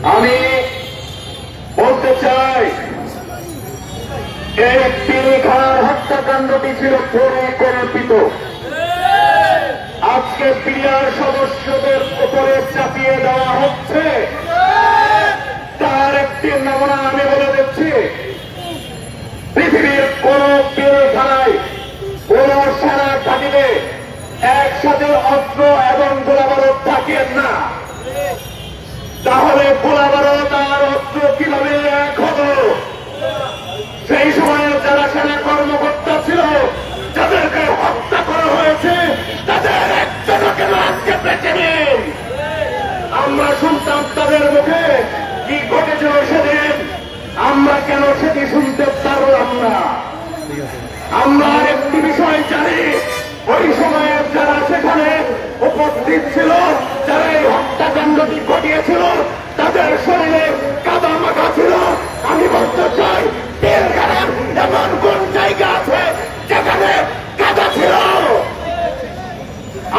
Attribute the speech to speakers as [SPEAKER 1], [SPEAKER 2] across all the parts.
[SPEAKER 1] আমি বলতে চাই এই পিলখানার হত্যাকাণ্ডটি ছিল পরিকল্পিত। আজকে পিয়ার সদস্যদের উপরে চাপিয়ে দেওয়া হচ্ছে, তার একটি নমুনা আমি বলে দিচ্ছি। পৃথিবীর কোন পিলখানায় কোন সেনা ঘাঁটিতে একসাথে অস্ত্র এবং গোলাবারুদ থাকিয়েন না, তাহলে গোলাবারুদ আর অস্ত্র কিভাবে এক হতো? সেই সময়ে যারা সেনা কর্মকর্তা ছিল, যাদেরকে হত্যা করা হয়েছে, তাদের একজনও কেন আজকে বেঁচে নেই? আমরা শুনতাম তাদের মুখে কি ঘটেছিল সেদিন, আমরা কেন সেটি শুনতে পারলাম না? আমরা একটি বিষয় জানি, ওই সময়ে যারা সেখানে উপস্থিত ছিল, যারা এই হত্যাকাণ্ডটি ঘটিয়েছিল, তাদের শরীরে কাদা মাখা ছিল। আমি বলতে চাই, পিলখানার এমন কোন জায়গা আছে যেখানে কাদা ছিল?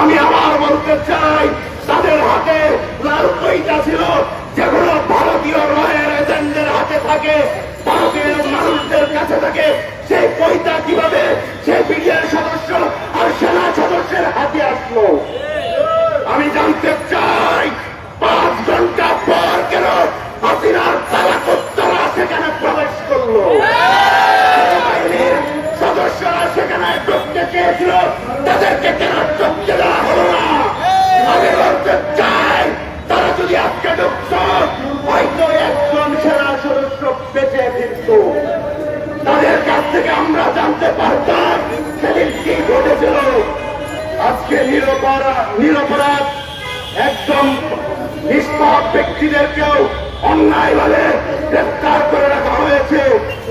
[SPEAKER 1] আমি আবার বলতে চাই, তাদের হাতে লাল কইটা ছিল, যেগুলো ভারতীয় রয়ের এজেন্টদের হাতে থাকে, ভারতীয় মানুষদের কাছে থাকে। সেই কইটা কিভাবে সেই বিজের সদস্য আর সেনা সদস্যের হাতে আসলো? আমি জানতে চাই, 5 ঘন্টা পর কেন হাসিনার তালাকোত্তরা সেখানে প্রবেশ করলো? সেনাবাহিনীর সদস্যরা সেখানে ঢুকতে চেয়েছিল, তাদেরকে কেন ঢুকতে দেওয়া হলো না? আমি বলতে চাই, তারা যদি আজকে ঢুকত, হয়তো একজন সেনা সদস্য বেঁচে ফিরত। তাদের কাছ থেকে আমরা জানতে পারতাম সেদিন কি ঘটেছিল। আজকে নিরপরাধ একদম নিষ্পাপ ব্যক্তিদেরকেও অন্যায়ভাবে গ্রেফতার করে রাখা হয়েছে,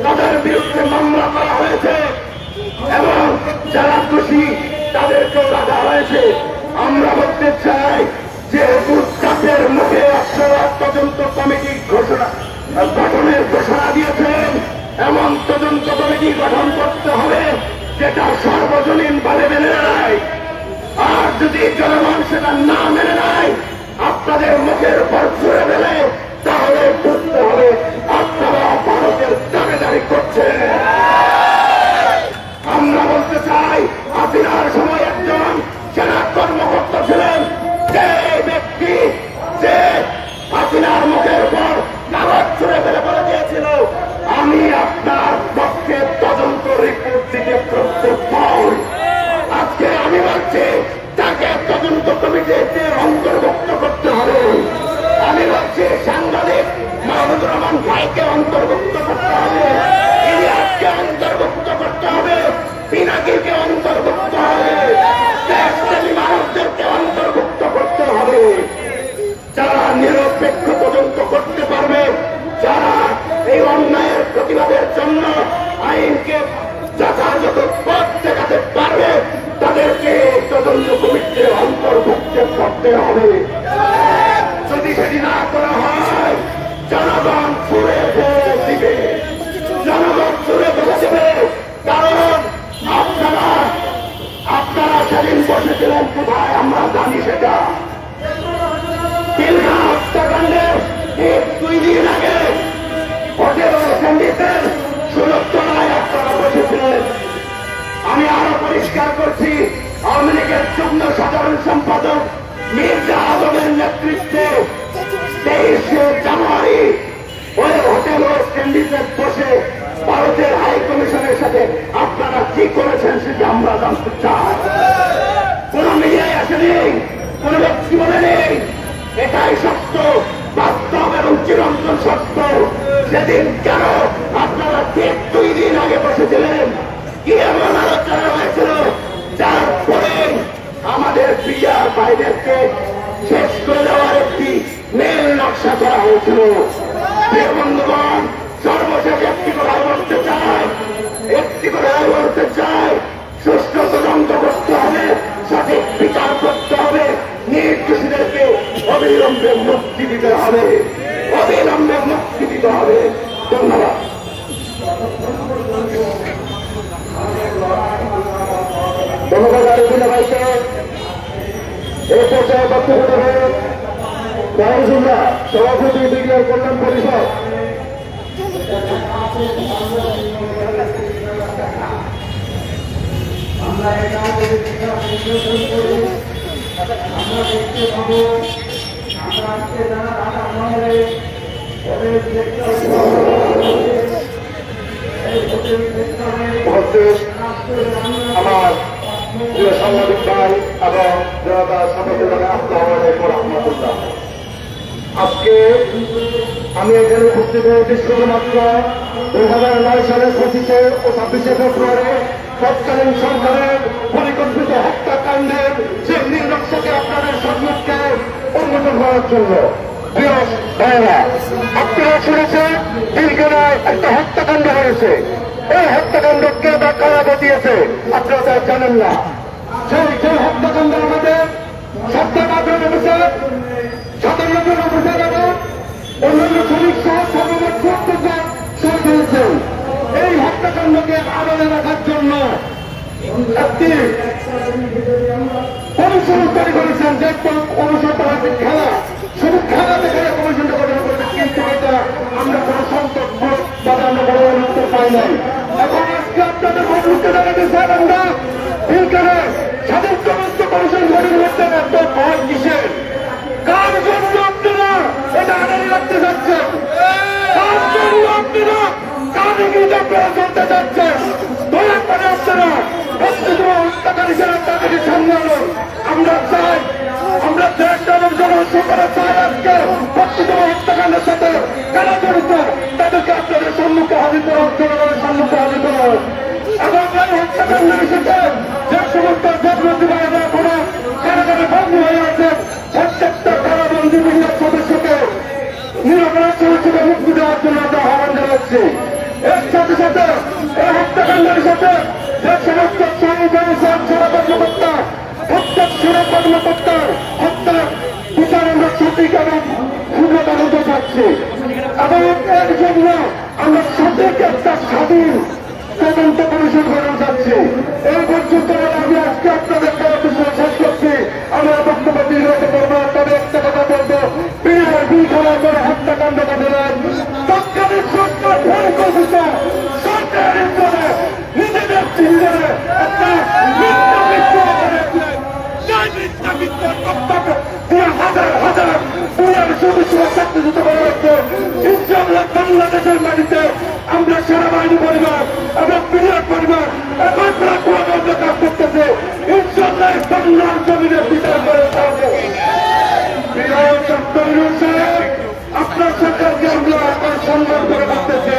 [SPEAKER 1] তাদের বিরুদ্ধে মামলা করা হয়েছে এবং যারা দোষী তাদেরকেও রাখা হয়েছে। আমরা বলতে চাই, যেহেতু চাপের মুখে আপনারা তদন্ত কমিটি গঠনের ঘোষণা দিয়েছেন, এমন তদন্ত কমিটি গঠন করতে হবে যেটা সর্বজনীন ভাবে মেনে নেয়। আর যদি জনগণ সেটা না মেনে নেয়, আপনাদের মুখের উপর ছুড়ে ফেলে, তাহলে বুঝতে হবে আপনারা ভারতের দাবিদারি করছেন। আমরা বলতে চাই, হাসিনার সময় একজন সেনা কর্মকর্তা ছিলেন, যে ব্যক্তি যে হাসিনার মুখের উপর কাগজ ছুড়ে ফেলে বলে দিয়েছিল, আমি আপনার পক্ষে তদন্ত রিপোর্ট দিতে প্রস্তুত নই। আজকে আমি বলছি, তাকে তদন্ত কমিটিতে অন্তর্ভুক্ত করতে হবে। আমি বলছি, সাংবাদিক মাহমুদুর রহমান ভাইকে অন্তর্ভুক্ত করতে হবে, ইলিয়াসকে অন্তর্ভুক্ত করতে হবে, পিনাকিকে অন্তর্ভুক্ত হবে, দেশপ্রেমী মানুষদেরকে অন্তর্ভুক্ত করতে হবে, যারা নিরপেক্ষ তদন্ত করতে পারবে, যারা এই অন্যায়ের প্রতিবাদের জন্য আইনকে যথাযথ পথ দেখাতে পারবে, তাদেরকে তদন্ত কমিটিতে অন্তর্ভুক্ত করতে হবে। যদি সেটি না করা হয়, জনগণ ছুড়ে ফেলে দিবে, জনগণ ছুড়ে ফেলে দেবে। কারণ আপনারা সেদিন বসেছিলেন কোথায় আমরা জানি, সেটা পিলখানা হত্যাকাণ্ডের 2 দিন আগে হোটেল সঙ্গীতের সুরক্ষায় আপনারা বসেছিলেন। আমি আরো পরিষ্কার করছি, আওয়ামী লীগের যুগ্ম সাধারণ সম্পাদক মির্জা আলমের নেতৃত্বে 23শে জানুয়ারি ওই হোটেল স্ট্যান্ডিতে বসে ভারতের হাই কমিশনের সাথে আপনারা কি করেছেন সেটা আমরা জানতে চাই। কোন মিডিয়ায় আসেনি, কোন ব্যক্তি বলে নেই, এটাই সত্য, বাস্তব এবং চিরন্তন সত্য। সেদিন কেন আপনারা ঠিক 2 দিন আগে বসেছিলেন? কি এমন আলোচনা হয়েছিল যার পরে আমাদের পিয়ার বাইরেকে শেষ করে দেওয়ার একটি নীল নকশা করা হয়েছিল? প্রিয় বন্ধুগণ, সর্বশেষ একটি কথাই বলতে চাই, সুষ্ঠু তদন্ত করতে হবে, সঠিক বিচার করতে হবে, নির্দোষীদেরকে অবিলম্বে মুক্তি দিতে হবে, অবিলম্বে মুক্তি দিতে হবে। ধন্যবাদ। ধন্যবাদ ভাইকে এই পর্যায়ে বক্তব্য দেবেন রহমতুল্লাহ, সভাপতি বিজ্ঞান কল্যাণ পরিষদ। আমরা দেখতে পাবো আমরা আজকে যারা ঢাকা শহরে আমার প্রিয় সাংবাদিক ভাই এবং জনতা সমাজের আসসালামু আলাইকুম রহমতুল্লাহ। আজকে আমি এখানে উপস্থিত হয়েছি শুধুমাত্র 2009 সালের 25 ও 26 ফেব্রুয়ারি তৎকালীন সরকারের পরিকল্পিত হত্যাকাণ্ডের যে নির্লক্ষ্যকে আপনাদের সম্মুখে উন্মোচন করার জন্য। প্রিয় ভাইয়েরা, আপনারা শুনেছেন দিলগেরায় একটা হত্যাকাণ্ড হয়েছে। এই হত্যাকাণ্ড কে বা কারা ঘটিয়েছে আপনারা তা জানেন না। সেই হত্যাকাণ্ড আমাদের সত্যাগ্রহ অফিসার, 57 জন অফিসার এবং অন্যান্য শ্রমিক সহ সর্বমোট 70 জন শহীদ হয়েছেন। এই হত্যাকাণ্ডকে আড়ালে রাখার জন্য একটি কমিশন তৈরি করেছেন, যে কমিশনটা হচ্ছে খেলা, শুধু খেলা থেকে কমিশনটা গঠন করেছে, কিন্তু এটা আমরা কোনো সন্তোষ বাদে আমরা বড় উত্তর পাই নাই। এখন আজকে আপনাদের মুখে দাঁড়াতে স্যার আমরা এখানে স্বাধীন সমস্ত কমিশন গঠন করতেন, এত ভয় কিসের? কার জন্য আপনারা এটা আড়ালে রাখতে চাচ্ছেন? কার জন্য আপনারা কাদিগিরিতে আপনারা চলতে চাচ্ছেন? দয়া করে আপনারা হত্যাকারী যারা তাদেরকে সামলানো। আমরা চাই, আমরা দেশ এবং জনসংখ্যা চাই আজকে প্রকৃত হত্যাকাণ্ডের সাথে কারা জড়িত তাদেরকে আপনাদের সম্মুখে হাজির করা, জনগণের সম্মুখে হাজির করা এবং এই হত্যাকাণ্ডের সাথে যে সমস্ত জাগ্রতি ভাইয়েরা এখনো কারাগারে বন্দী হয়ে আছেন, প্রত্যেকটা কারাবন্দী মহিলা সদস্যকে নিরপরাধ হিসেবে মুক্তি দেওয়ার জন্য আমরা আহ্বান জানাচ্ছি। এর সাথে সাথে এই হত্যাকাণ্ডের সাথে যে সমস্ত শহীদ হয়েছেন সেনা কর্মকর্তা, প্রত্যেক সেনা কর্মকর্তার হত্যার বিচার আমরা সঠিক এবং পূর্ণ তদন্ত চাচ্ছি এবং এর জন্য আমরা সঠিক একটা স্বাধীন তদন্ত কমিশন গঠন চাচ্ছি। এই পর্যন্ত আমি আজকে আপনাদের শেষ করছি। আমরা বক্তব্য দীর্ঘত করবো, তবে একটা কথা বলবো, বিএনপি খেলার করে হত্যাকাণ্ড ঘটলেন তৎকালীন সরকার পরিকল্পিত সরকারের জন্য নিজেদের চিহ্নে একটা বাংলাদেশের মাটিতে আমরা সেনাবাহিনী পরিবার এবং বিনিয়োগ পরিবার এখন কাজ করতেছে। ইনশাল্লাহ বাংলার জমিনে বিচার করে আপনার সরকারকে আমরা সম্মান করে রাখতেছি।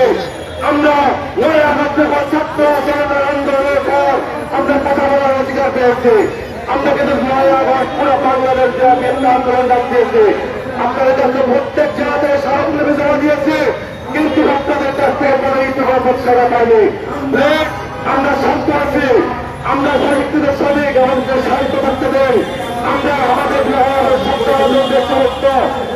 [SPEAKER 1] আমরা নয় আগস্ট ছাত্র জনতার আন্দোলনের পর আমরা কথা বলার অধিকার পেয়েছি। আমরা কিন্তু 9 আগস্ট পুরো বাংলাদেশ একটা আন্দোলন ডাকিয়েছি। আপনাদের কাছে প্রত্যেক জেলাতে স্মারকলিপি জমা দিয়েছি, কিন্তু আপনাদের কাছ থেকে কোনো ইতিবাচক সেবা পাইনি। আমরা শান্ত আছি, আমরা সাহিত্যিক শ্রমিক আমাদের সাহিত্য করতে দেন। আমরা আমাদের সমস্ত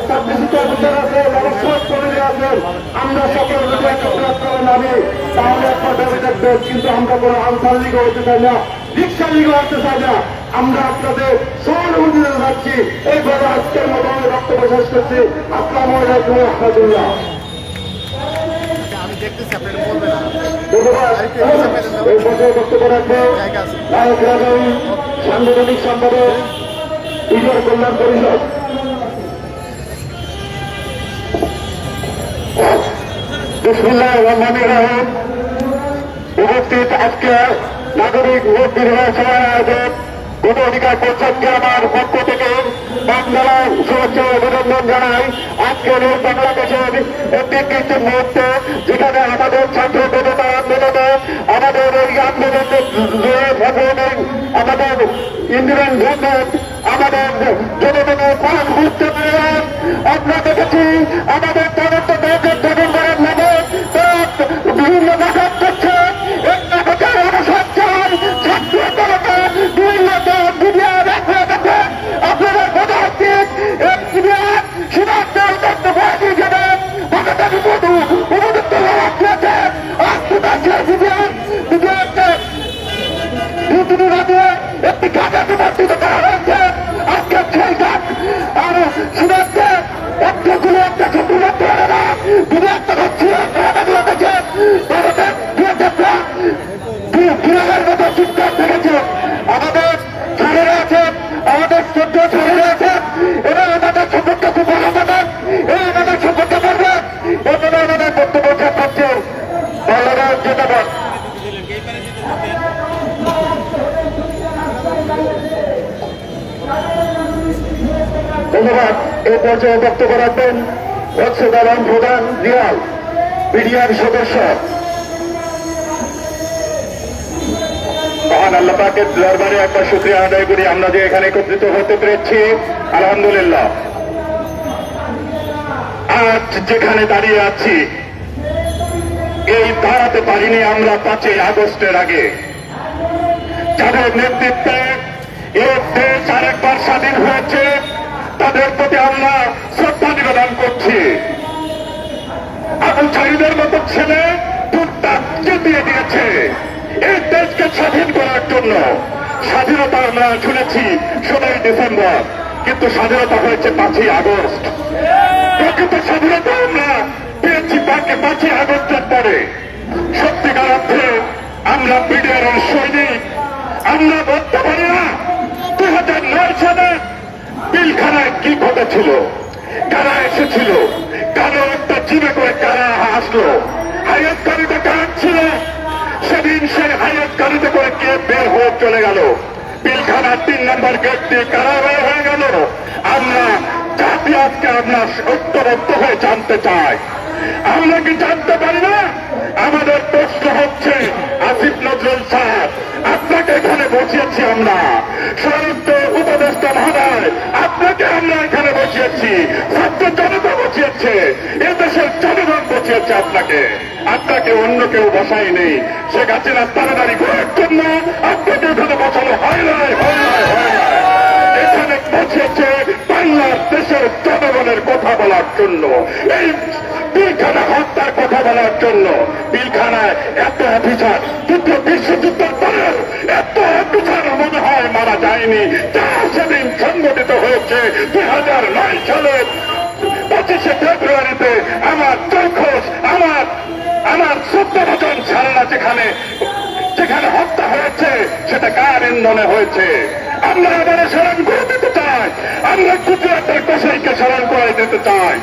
[SPEAKER 1] চাকরিচিত অফিসার আছে, ব্যবসায়িক কর্মী আছেন, আমরা সকল মিলে একত্র নামি তাহলে একটা দাবি দেখবেন। কিন্তু আমরা কোনো আনসার লীগ হতে চাই না, রিক্সা লীগ হতে চাই না। আমরা আপনাদের সহানুভূতি জানাচ্ছি। এইভাবে আজকের মতো আমি বক্তব্য শেষ করছি। আসসালামু আলাইকুম ওয়া রাহমাতুল্লাহ। এই পর্যায়ে বক্তব্য রাখবে নায়ক রাজাই, সাংগঠনিক সম্পাদক, বিজয় কল্যাণ পরিষদ। বিসমিল্লাহির রহমানির রহিম। উপস্থিত আজকে নাগরিক ভোট বিনিময় সভার আয়োজক গণ অধিকার পরিষদকে আমার পক্ষ থেকে বাংলার শুভেচ্ছা অভিনন্দন জানাই। আজকের এই বাংলাদেশের একটি কিছু মুহূর্তে যেখানে আমাদের ছাত্র জনতা আন্দোলনে আমাদের এই আন্দোলনের আমাদের ইন্দিরা গভর্নমেন্ট আমাদের জনগণের পাঁচ বুঝতে পেরে আমরা দেখেছি আমাদের তদন্ত দলের গঠন করার নামে বিভিন্ন নাটক করছে। এক নাটকের অনুসার চাই ছাত্র জনতা বিভিন্ন মিডিয়া দেখে দেখে আপনাদের বোঝা উচিত সীমান্ত হিসেবে উপযুক্ত রাখিয়েছে। একটি ঘাটে বিবর্তিত করা হয়েছে। আজকে সেই ঘাট আর সীমান্তে দেখো বিভক্ত হচ্ছে বিভাগের মতো চিৎকার থেকেছে। আমাদের ছাড়েরা আছেন, আমাদের সদ্য ছাড়েরা আছেন, এরা আমাদের সম্পর্কে খুব ভালো পাবেন, এরা আমাদের সম্পর্কে পারবেন, এরা আমাদের বক্তব্য শেষ করছে। ধন্যবাদ, ধন্যবাদ। ধন্যবাদ। এই পর্যায়ে বক্তব্য রাখবেন রক্ষদান প্রধান দিয়াল বিডিআর সদস্য। মহান আল্লাহ পাকের দরবারে একবার শুকরিয়া আদায় করি আমরা যে এখানে একত্রিত হতে পেরেছি, আলহামদুলিল্লাহ। আজ যেখানে দাঁড়িয়ে আছি এই দাঁড়াতে পারিনি আমরা 5ই আগস্টের আগে, যাদের নেতৃত্বে এই দেশ আরেকবার স্বাধীন হয়েছে তাদের প্রতি আমরা শ্রদ্ধা নিবেদন করছি। আবু সাইদের মতো ছেলে টুকটাকে দিয়ে দিয়েছে এই দেশকে স্বাধীন করার জন্য। স্বাধীনতা আমরা শুনেছি 16ই ডিসেম্বর, কিন্তু স্বাধীনতা হয়েছে 5ই আগস্ট। প্রকৃত স্বাধীনতা আমরা পেয়েছি 5ই আগস্টের পরে। সত্যিকার অর্থে আমরা বিডিআর সৈনিক। আমরা বলতে পারি না 2009 সালে পিলখানায় কি ঘটেছিল, কারা এসেছিল, কারো একটা জিমে করে কারা আসলো, হাইয়াত গাড়িতে কার ছিল, সেদিন সেই হাইয়াত গাড়িতে করে কে বের হয়ে চলে গেল, পিলখানার 3 নম্বর গেট দিয়ে কারা বের হয়ে গেল। আমরা জাতি আজকে আমরা ঐক্যবদ্ধ হয়ে জানতে চাই। আমরা কি জানতে পারি না? আমাদের প্রশ্ন হচ্ছে আসিফ নজরুল সাহেব, আপনাকে এখানে বসিয়েছি আমরা, স্বরাষ্ট্র উপদেষ্টা মহোদয় আপনাকে আমরা এখানে বসিয়েছি, ছাত্র জনতা বসিয়েছে, এদেশের জনগণ বসিয়েছে আপনাকে। আপনাকে অন্য কেউ বসাই নেই। শেখ হাসিনা তাড়াতাড়ি করার জন্য আপনাকে এখানে বসানো হয় নাই, এখানে বসিয়েছে বাংলাদেশের জনগণের কথা বলার জন্য, এই পিলখানা হত্যার কথা বলার জন্য। পিলখানায় এত অফিসার দ্বিতীয় বিশ্বযুদ্ধের পরে এত অফিসার মনে হয় মারা যায়নি, যা সেদিন সংগঠিত হয়েছে 2009 সালের 25শে ফেব্রুয়ারিতে। আমার চৌখোশ, আমার 17 জন ছাড়া যেখানে হত্যা হয়েছে সেটা কার ইন্ধনে হয়েছে? আমরা আবার স্মরণ করে দিতে চাই, আমরা গুজরাটের কসাইকে স্মরণ করে দিতে চাই।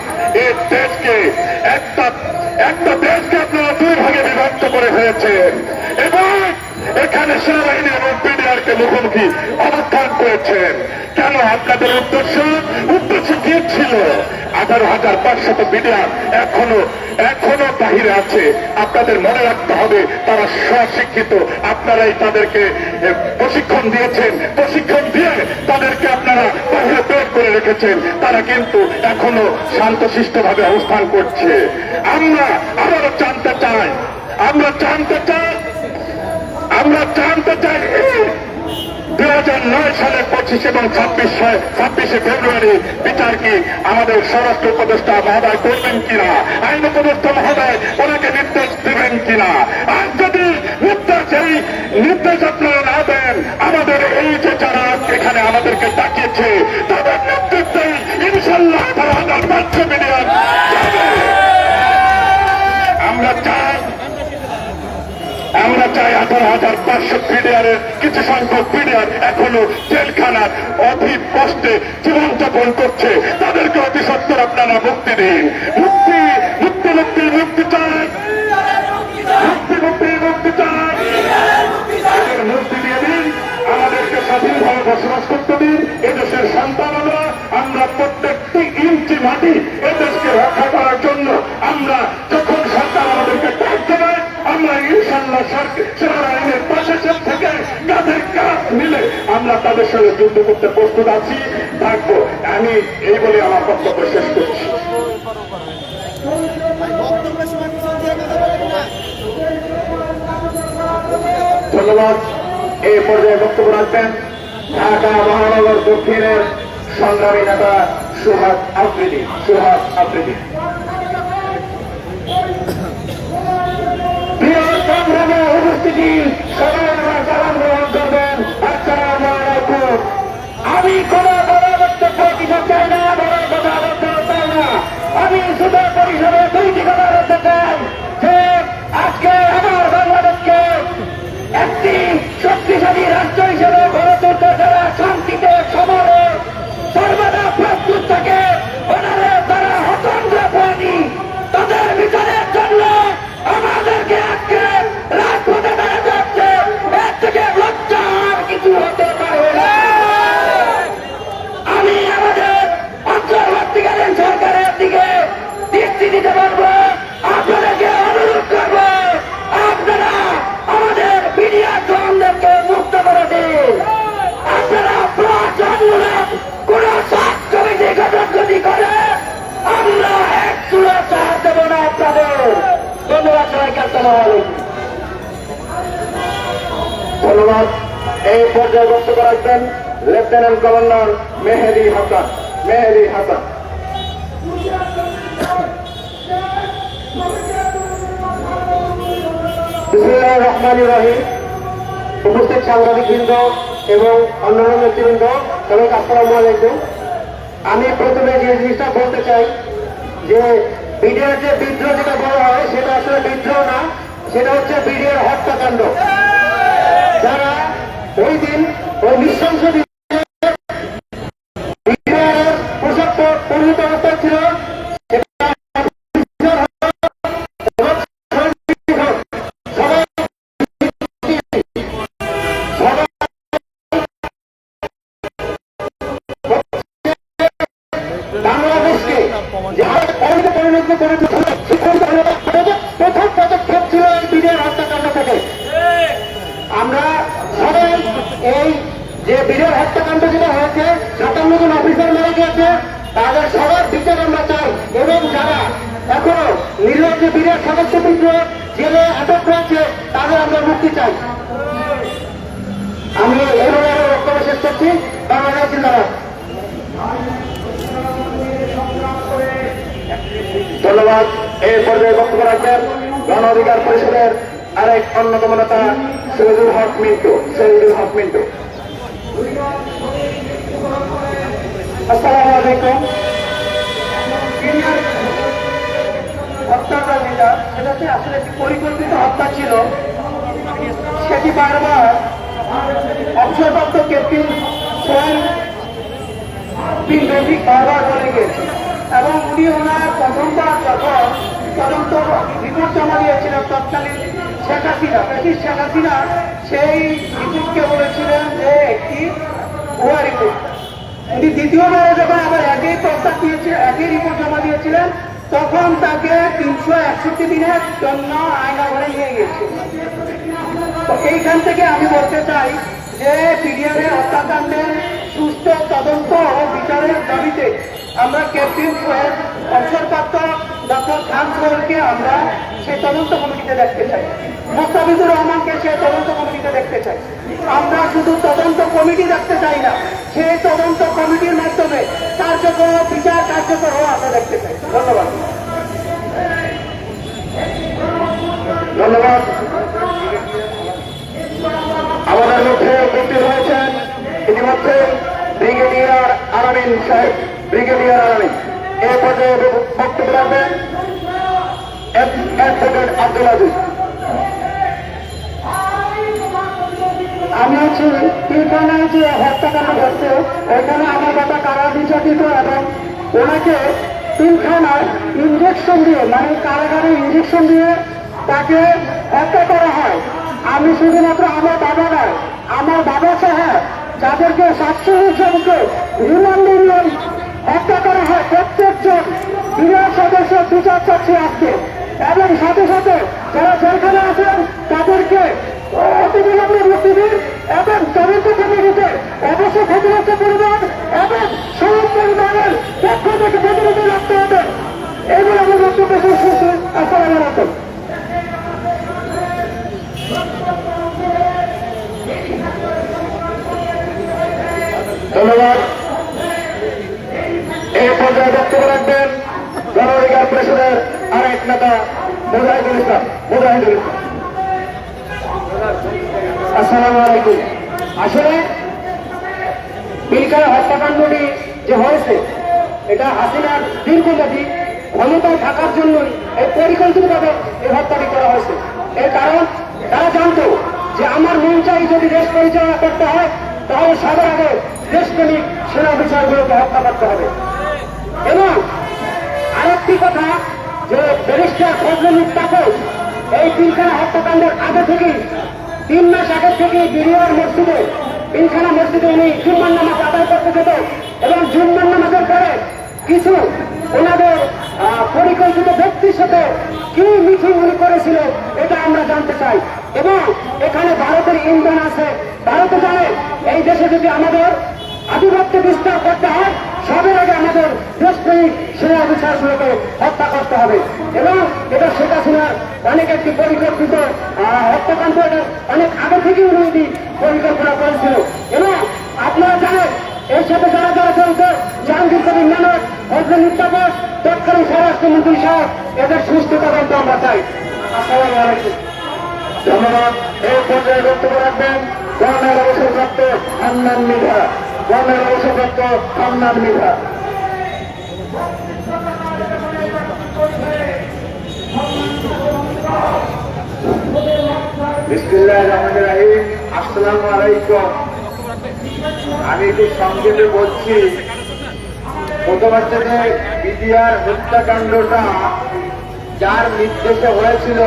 [SPEAKER 1] এই দেশকে একটা দেশকে আপনারা 2 ভাগে বিভক্ত করে ফেলেছেন এবং এখানে সেনাবাহিনী এবং বিডিআরকে মুখোমুখি অবস্থান করেছেন। কেন? আপনাদের উদ্দেশ্য কি ছিল? 18,500 বিডিআর এখনো বাহিরে আছে। আপনাদের মনে রাখতে হবে তারা স্বশিক্ষিত। আপনারাই তাদেরকে প্রশিক্ষণ দিয়েছেন, প্রশিক্ষণ দিয়ে তাদেরকে আপনারা বাহিরে বের করে রেখেছেন। তারা কিন্তু এখনো শান্তশিষ্টভাবে অবস্থান করছে। আমরা আবারও জানতে চাই 2009 সালের 25 এবং 26শে ফেব্রুয়ারি বিচার কি আমাদের স্বরাষ্ট্র উপদেষ্টা মহোদয় করবেন কিনা, আইন উপদেষ্টা মহোদয় ওনাকে নির্দেশ দেবেন কিনা? আর যদি নির্দেশ আপনারা না দেন, আমাদের এই যে যারা এখানে আমাদেরকে ডাকিয়েছে তাদের নেতৃত্বে ইনশাল্লাহ 18,500 মিলিয়ন আমরা চাই 18,500 বিডিআরের কিছু সংখ্যক বিডিআর এখনো জেলখানার অধিক কষ্টে জীবনযাপন করছে। তাদেরকে অতি সত্তর আপনারা মুক্তি দিন। মুক্তি চাই, মুক্তি চাই, মুক্তি দিয়ে দিন। আমাদেরকে স্বাধীনভাবে বসবাস করতে দিন। এদেশের সন্তান আমরা প্রত্যেকটি ইঞ্চি মাটি এদেশকে রক্ষা করার জন্য আমরা যখন সরকার আমাদেরকে ডাক দেবে আমরা ইনশাল্লাহ সেনাবাহিনীর পাশে থেকে কাঁধের কাঁধ মিলে আমরা তাদের সঙ্গে যুদ্ধ করতে প্রস্তুত আছি, থাকবো। আমি এই বলে আমার বক্তব্য শেষ করছি। ধন্যবাদ। এই পর্যায়ে বক্তব্য রাখবেন ঢাকা মহানগর দক্ষিণের সংগ্রামী নেতা সুহাস আফ্রিদি। উপস্থিতি সবাই আমার সালাম গ্রহণ করবেন। আসসালামু আলাইকুম। আমি কোন বড় বক্তব্য কিছু চাই না, বড় কথা বলতে চাই না। আমি শুধু পরিষদে দুইটি কথা বলতে চাই যে আজকে আমার বাংলাদেশকে একটি শক্তিশালী রাষ্ট্র হিসেবে গড়ে তুলতে যারা শান্তিতে সমরে সর্বদা প্রস্তুত থাকে ওনারা তারা হতন্ত্র প্রাণী তাদের বিচারের জন্য আমাদেরকে আজকে রাজপথে দাঁড়াতে হচ্ছে এর থেকে লজ্জা আর কিছু হতে পারে না। আমি আমাদের অন্তর্বর্তীকালীন সরকারের দিকে দৃষ্টি দিতে পারবো, আপনাদেরকে অনুরোধ করবো আপনারা আমাদের মিডিয়া জনদেরকে মুক্ত করে দিন। আপনারা প্রশাসনমূলক কোন সাত কমিটি গঠন যদি করে আমরা এক চুলো চার দেব না আপনাদের। ধন্যবাদ সবাইকে, আসসালামু আলাইকুম। ধন্যবাদ। এই পর্যায়ে বক্তব্য রাখবেন লেফটেন্যান্ট গভর্নর মেহেদী হাসান। বিসমিল্লাহির রহমানির রহিম। উপস্থিত সাংবাদিকবৃন্দ এবং অন্যান্য নেতৃবৃন্দ সবাইকে আসসালামু আলাইকুম। আমি প্রথমে যে জিনিসটা বলতে চাই যে বিডিআর যে বিদ্রোহ যেটা বলা হয় সেটা আসলে বিদ্রোহ না, সেটা হচ্ছে বিডিআর হত্যাকাণ্ড। যারা ওই দিন ওই নৃশংস পোশাক পরিহিত অবস্থায় ছিল বাংলাদেশকে পরিণত করে প্রথম পদক্ষেপ ছিল এই বিডিআর হত্যাকাণ্ড থেকে। আমরা সবাই এই যে বিডিআর হত্যাকাণ্ড যেটা হয়েছে 57 জন অফিসার মারা গিয়েছে তাদের সবার বিচার আমরা চাই, এবং যারা এখনো নির্লজ্জ যে বিডিআর সদস্যবৃন্দ জেলে আটক রয়েছে তাদের আমরা মুক্তি চাই। আমি এইভাবে আমার বক্তব্য শেষ করছি। বাংলাদেশ জিন্দাবাদ। ধন্যবাদ। এই পর্যায়ে বক্তব্য রাখবেন গণ অধিকার পরিষদের আরেক অন্যতম নেতা শহীদুল হক মিন্টু। আসসালামু আলাইকুম। হত্যাকাণ্ড যেটা সেটাতে আসলে একটি পরিকল্পিত হত্যা ছিল, সেটি বারবার অবসরপ্রাপ্ত ক্যাপ্টেন সোহেল বিন রফিক বারবার বলে গিয়েছে, এবং উনি ওনার প্রথমবার যখন তদন্ত রিপোর্ট জমা দিয়েছিলেন তৎকালীন শেখ হাসিনা সেই রিপোর্টকে বলেছিলেন যে একটি ভুয়া রিপোর্ট। উনি দ্বিতীয়বারে যখন আবার একই প্রস্তাব দিয়েছিলেন, একই রিপোর্ট জমা দিয়েছিলেন, তখন তাকে 361 দিনের জন্য আয়নাঘরে নিয়ে গিয়েছিল। তো এইখান থেকে আমি বলতে চাই যে বিডিআরের হত্যাকাণ্ডের সুস্থ তদন্ত ও বিচারের দাবিতে আমরা ক্যাপ্টেন সোহেল, অবসরপ্রাপ্ত ডক্টর খান সোহেলকে আমরা সেই তদন্ত কমিটিতে দেখতে চাই, মোস্তাফিজুর রহমানকে সেই তদন্ত কমিটিতে দেখতে চাই। আমরা শুধু তদন্ত কমিটি দেখতে চাই না, সেই তদন্ত কমিটির মাধ্যমে কার্যকর বিচার কার্যকর হওয়া আমরা দেখতে চাই। ধন্যবাদ। আমাদের মধ্যে উপস্থিত হয়েছেন ইতিমধ্যে ব্রিগেডিয়ার আলামিন সাহেব। এই পর্যায়ে বক্তব্য রাখবেন অ্যাডভোকেট আব্দুল আজিজ। আমি হচ্ছি পিলখানায় যে হত্যাকাণ্ড ঘটছে ওইখানে আমার বাবা কারা বিচারিত, এবং ওনাকে পিলখানায় ইঞ্জেকশন দিয়ে, মানে কারাগারে ইঞ্জেকশন দিয়ে তাকে হত্যা করা হয়। আমি শুধুমাত্র আমার বাবা নয়, আমার বাবা সহ যাদেরকে 700 জনকে রিমান্ড ইউনিয়ন হত্যা করা হয় প্রত্যেকজন বিডিআর সদস্য বিচার চাচ্ছি আজকে, এবং সাথে সাথে যারা জেলখানে আছেন তাদেরকে অতিবিলম্বে মুক্তি দিন, এবং তদন্ত কমিটিতে অবশ্য ক্ষতিগ্রস্ত পরিবার এবং সব পরিবারের পক্ষ থেকে প্রতিনিধি রাখতে হবে। এগুলো আমার বক্তব্য শেষ করছি। আসসালামু আলাইকুম। ধন্যবাদ। এই পর্যায়ে বক্তব্য রাখবেন গণ অধিকার পরিষদের আরেক নেতা মুজাহিদুল ইসলাম। আসসালামু আলাইকুম। আসলে পিলখানা হত্যাকাণ্ডটি যে হয়েছে এটা হাসিনার দীর্ঘমেয়াদী
[SPEAKER 2] ক্ষমতায় থাকার জন্য এই পরিকল্পিতভাবে এই হত্যাটি করা হয়েছে। এর কারণ তারা জানতো যে আমার মন চাই যদি দেশ পরিচালনা করতে হয় তাহলে সবার আগে দেশপ্রেমিক সেনা বিচারগুলোকে হত্যা করতে হবে। এবং আরেকটি কথা যে ব্যারিস্টার ফজলুল তাপস এই পিলখানা হত্যাকাণ্ডের আগে থেকেই 3 মাস আগে থেকেই বিরিয়ার মসজিদে পিলখানা মসজিদে উনি জুম্মার নামাজ আদায় করতে যেত এবং জুম্মার নামাজের পরে কিছু ওনাদের পরিকল্পিত ব্যক্তির সাথে কি মিটিং উনি করেছিল এটা আমরা জানতে চাই। এবং এখানে ভারতের ইন্ধন আছে। ভারতে জানে এই দেশে যদি আমাদের আধিপত্য বিস্তার করতে হয় সবের আগে আমাদের দেশপ্রেমিক সেনা অফিসারগুলোকে হত্যা করতে হবে। এবং এটা শেখ হাসিনার অনেক একটি পরিকল্পিত হত্যাকাণ্ড অনেক আগে থেকে উনি পরিকল্পনা করেছিল। এবং আপনারা জানেন এর সাথে যারা যারা চলছে জাহাঙ্গীর কবির নানক, ফজলুল তাপস, তৎকালীন স্বরাষ্ট্রমন্ত্রী সহ এদের সুস্থ তদন্ত আমরা চাই। আসসালামু আলাইকুম।
[SPEAKER 1] ধন্যবাদ। এই পর্যায়ে বক্তব্য রাখবেন গভর্নর অবসরপ্রাপ্ত হান্নান মৃধা। গভর্নর অবসরপ্রাপ্ত হান্নান মৃধা। বিসমিল্লাহির রহমানির রহিম। আসসালামু আলাইকুম। আমি একটু সংক্ষেপে বলছি। প্রথম হচ্ছে যে বিডিআর হত্যাকাণ্ডটা যার নির্দেশে হয়েছিল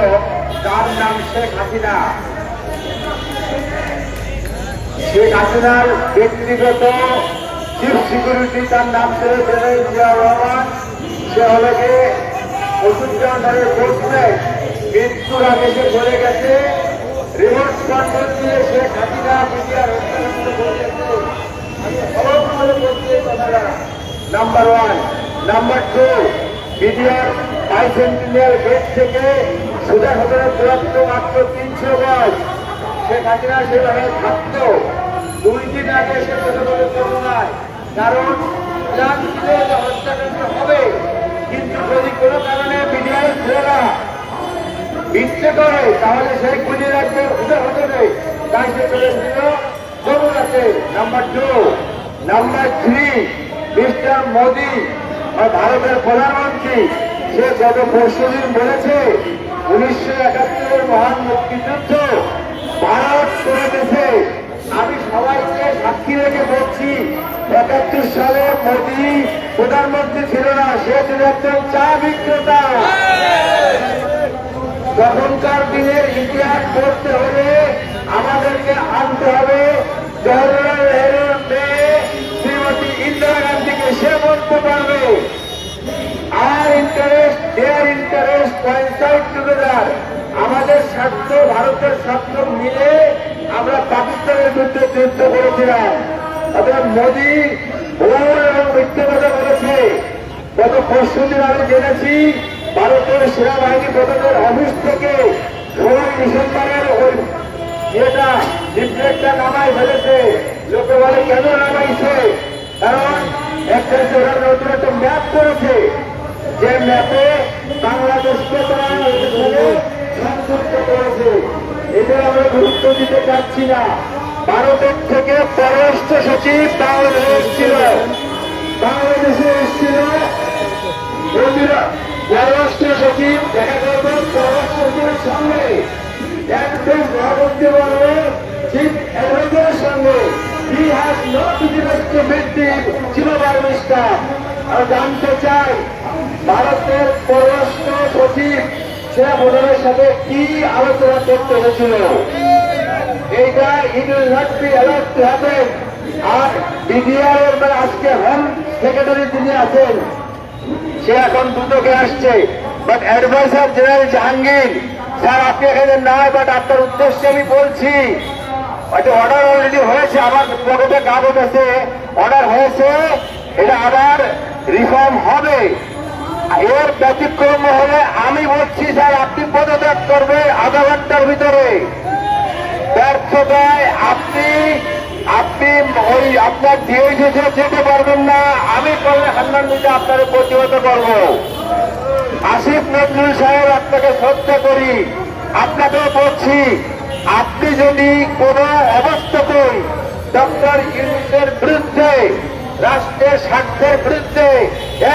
[SPEAKER 1] তার নাম শেখ হাসিনা। শেখ হাসিনার ব্যক্তিগত চিফ সিকিউরিটি তার নাম ছিল জিয়াউর রহমান। সে হলে গিয়ে ওষুধের বসবে মৃত্যুর আগে সে চলে গেছে। রিমোট কন্ট্রোল দিয়ে শেখ হাসিনা বিডিআর হত্যাকাণ্ড নাম্বার 1। নাম্বার 2, বিডিআর বাইসেন্টিনিয়াল গেট থেকে সোজা সদরের দূরত্ব মাত্র 300 গজ। শেখ হাসিনা সেভাবে থাকত। 2 দিন আগে সে কথা বলে করোনায়, কারণ প্ল্যান ছিল যে হত্যাকাণ্ড হবে, কিন্তু যদি কোনো কারণে বিডিআর ছেলেরা মিথ্যে করে তাহলে সেই খুঁজে রাখবে উঠে হতে নেই, তাই সে চলেছিল যমুনাতে। নাম্বার 2। নাম্বার 3, মিস্টার মোদী ভারতের প্রধানমন্ত্রী সে গত পরশুদিন বলেছে 1971 মহান মুক্তিযুদ্ধ ভারত করে দিয়েছে। আমি সবাইকে সাক্ষী রেখে বলছি 71 সালে মোদী প্রধানমন্ত্রী ছিল না, সে ছিল একজন চা বিক্রেতা। তখনকার দিনের ইতিহাস পড়তে হলে আমাদেরকে আনতে হবে জওহরলাল নেহরুর মেয়ে শ্রীমতী ইন্দিরা গান্ধীকে। সে বলতে পারবে আর interest their interest coincide together. আমাদের স্বার্থ ভারতের স্বার্থ মিলে আমরা পাকিস্তানের বিরুদ্ধে যুদ্ধ করেছিলাম। অর্থাৎ মোদী ভুল এবং মিথ্যে কথা বলেছে। গত পরশুদিন আমি জেনেছি ভারতের সেনাবাহিনী প্রধানের অফিস থেকে 16 ডিসেম্বরের ওই ইয়েটা লিফলেটটা নামাই ফেলেছে। লোকে বলে কেন নামাইছে? কারণ একটা ওরা নতুন একটা ম্যাপ করেছে, যে ম্যাপে বাংলাদেশকে তারা সংযুক্ত করেছে। এটা আমরা গুরুত্ব দিতে চাচ্ছি না। ভারতের থেকে পররাষ্ট্র সচিব বাংলাদেশে এসেছিল, বাংলাদেশে এসেছিল পররাষ্ট্র সচিব দেখা করবে পররাষ্ট্র সচিবের সঙ্গে, একদম পরবর্তী বলবে চিফ অ্যাডভাইজারের সঙ্গে। He has no business to meet the chief of army staff. আমরা জানতে চাই ভারতের পররাষ্ট্র সচিব সেনা প্রধানের সাথে কি আলোচনা করতে হয়েছিল। এইটা it will not be allowed to happen. আর বিডিআর এর আজকে হোম সেক্রেটারি যিনি আছেন সে এখন দুদকে আসছে, but adviser general Jahangir sir আপনি এখানে নয়, বাট আপনার উদ্দেশ্যে আমি বলছি হয়তো অর্ডার অলরেডি হয়েছে, আমার পকেটে কাগজ আছে, অর্ডার হয়েছে, এটা আবার রিফর্ম হবে। এর ব্যতিক্রম হলে আমি বলছি স্যার আপনি পদত্যাগ করবেন আধা ঘন্টার ভিতরে। ব্যর্থতায় আপনি ওই আপনার ডিএসি যেতে পারবেন না। আমি করলে হান্নান মির্জা আপনার প্রতিহত করব। আসিফ নজরুল সাহেব আপনাকে শ্রদ্ধা করি, আপনাকেও বলছি আপনি যদি কোন অবস্থাতেই ডক্টর ইউনূসের বিরুদ্ধে
[SPEAKER 2] রাষ্ট্রের স্বার্থের বিরুদ্ধে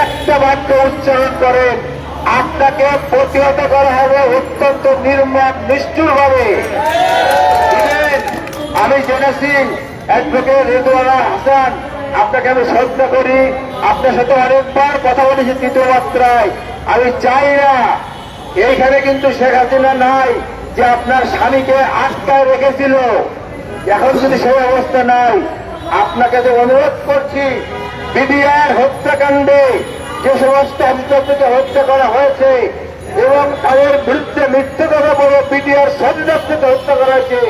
[SPEAKER 2] একটা বাক্য উচ্চারণ করেন, আপনাকে প্রতিহত করা হবে অত্যন্ত নির্মম নিষ্ঠুর ভাবে। আমি জেনেছি অ্যাডভোকেট রেদওয়ানা হাসান, আপনাকে আমি শ্রদ্ধা করি, আপনার সাথে অনেকবার কথা বলেছি তৃতীয় মাত্রায়। আমি চাই না, এইখানে কিন্তু শেখ হাসিনা নাই যে আপনার স্বামীকে আটকায় রেখেছিল, এখন যদি সেই অবস্থা নাই, আপনাকে তো অনুরোধ করছি, বিডিআর হত্যাকাণ্ডে যে সমস্ত অভিযুক্তকে হত্যা করা হয়েছে এবং তাদের বিরুদ্ধে মিথ্যে কথা বলে বিডিআর সদস্যকে হত্যা করা হয়েছে,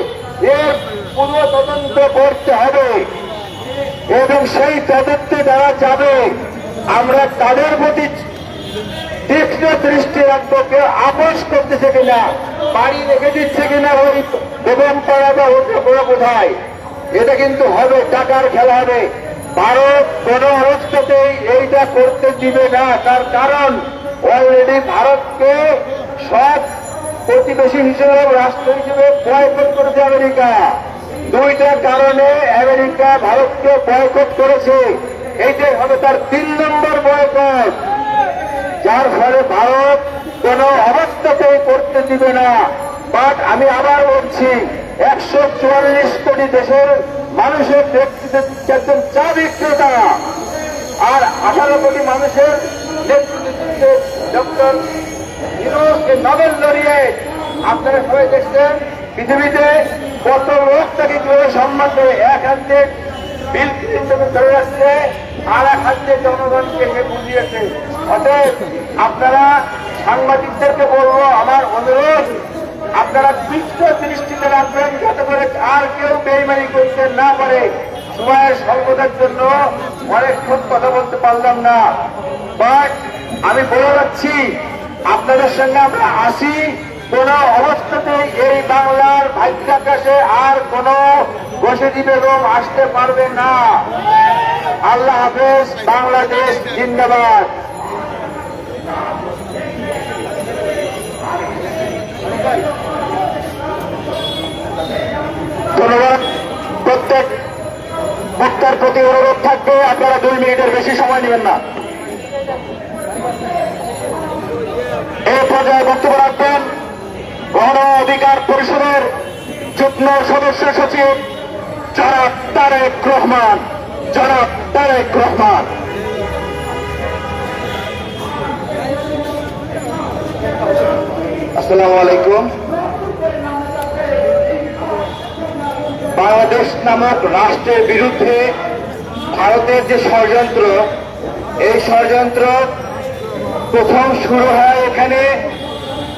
[SPEAKER 2] এর পূর্ব তদন্ত করতে হবে এবং সেই তদন্তে যারা যাবে আমরা তাদের প্রতি তীক্ষ্ণ দৃষ্টি রাখবো, কেউ আপোষ করতেছে কিনা, বাড়ি রেখে দিচ্ছে কিনা ওই বেগম পাড়া বা অন্য কোনো কোথায়। এটা কিন্তু হবে, টাকার খেলা হবে। ভারত কোন অবস্থাতেই এইটা করতে দিবে না, তার কারণ অলরেডি ভারতকে সব প্রতিবেশী হিসেবে রাষ্ট্র হিসেবে বয়কট করেছে আমেরিকা। দুইটা কারণে আমেরিকা ভারতকে বয়কট করেছে, এইটাই হবে তার 3 নম্বর বয়কট, যার ফলে ভারত কোন অবস্থাতেই করতে দিবে না। বাট আমি আবার বলছি, 144 কোটি দেশের মানুষের নেতৃত্বে একজন চা বিক্রেতা আর 18 কোটি মানুষের নেতৃত্বে ডক্টর ইউনুসকে নোবেল লরিয়েট। আপনারা সবাই দেখছেন পৃথিবীতে কত লোক তাকে কিভাবে সম্মান করে, এক হাতে বিল ক্লিন্টন ধরে রাখছে আর এক হাতে জনগণকে সে বুঝিয়েছে। অতএব আপনারা সাংবাদিকদেরকে বলবো, আমার অনুরোধ, আপনারা তীক্ষ্ণ দৃষ্টিতে রাখবেন যাতে করে আর কেউ বেইমানি করতে না পারে। সময়ের স্বল্পতার জন্য অনেকক্ষণ কথা বলতে পারলাম না, বাট আমি বলে যাচ্ছি আপনাদের সঙ্গে আমরা আসি, কোন অবস্থাতেই এই বাংলার ভাগ্যাকাশে আর কোন বসতি বেগম আসতে পারবে না। আল্লাহ হাফেজ, বাংলাদেশ জিন্দাবাদ। ধন্যবাদ। প্রত্যেক বক্তার প্রতি অনুরোধ থাকবে, আপনারা 2 মিনিটের বেশি সময় নেবেন না। এই পর্যায়ে বক্তব্য রাখবেন গণ অধিকার পরিষদের যুগ্ম সদস্য সচিব জনাব তারেক রহমান। জনাব তারেক রহমান। আসসালামু আলাইকুম। বাংলাদেশ নামক রাষ্ট্রের বিরুদ্ধে ভারতের যে ষড়যন্ত্র, এই ষড়যন্ত্র প্রথম শুরু হয় এখানে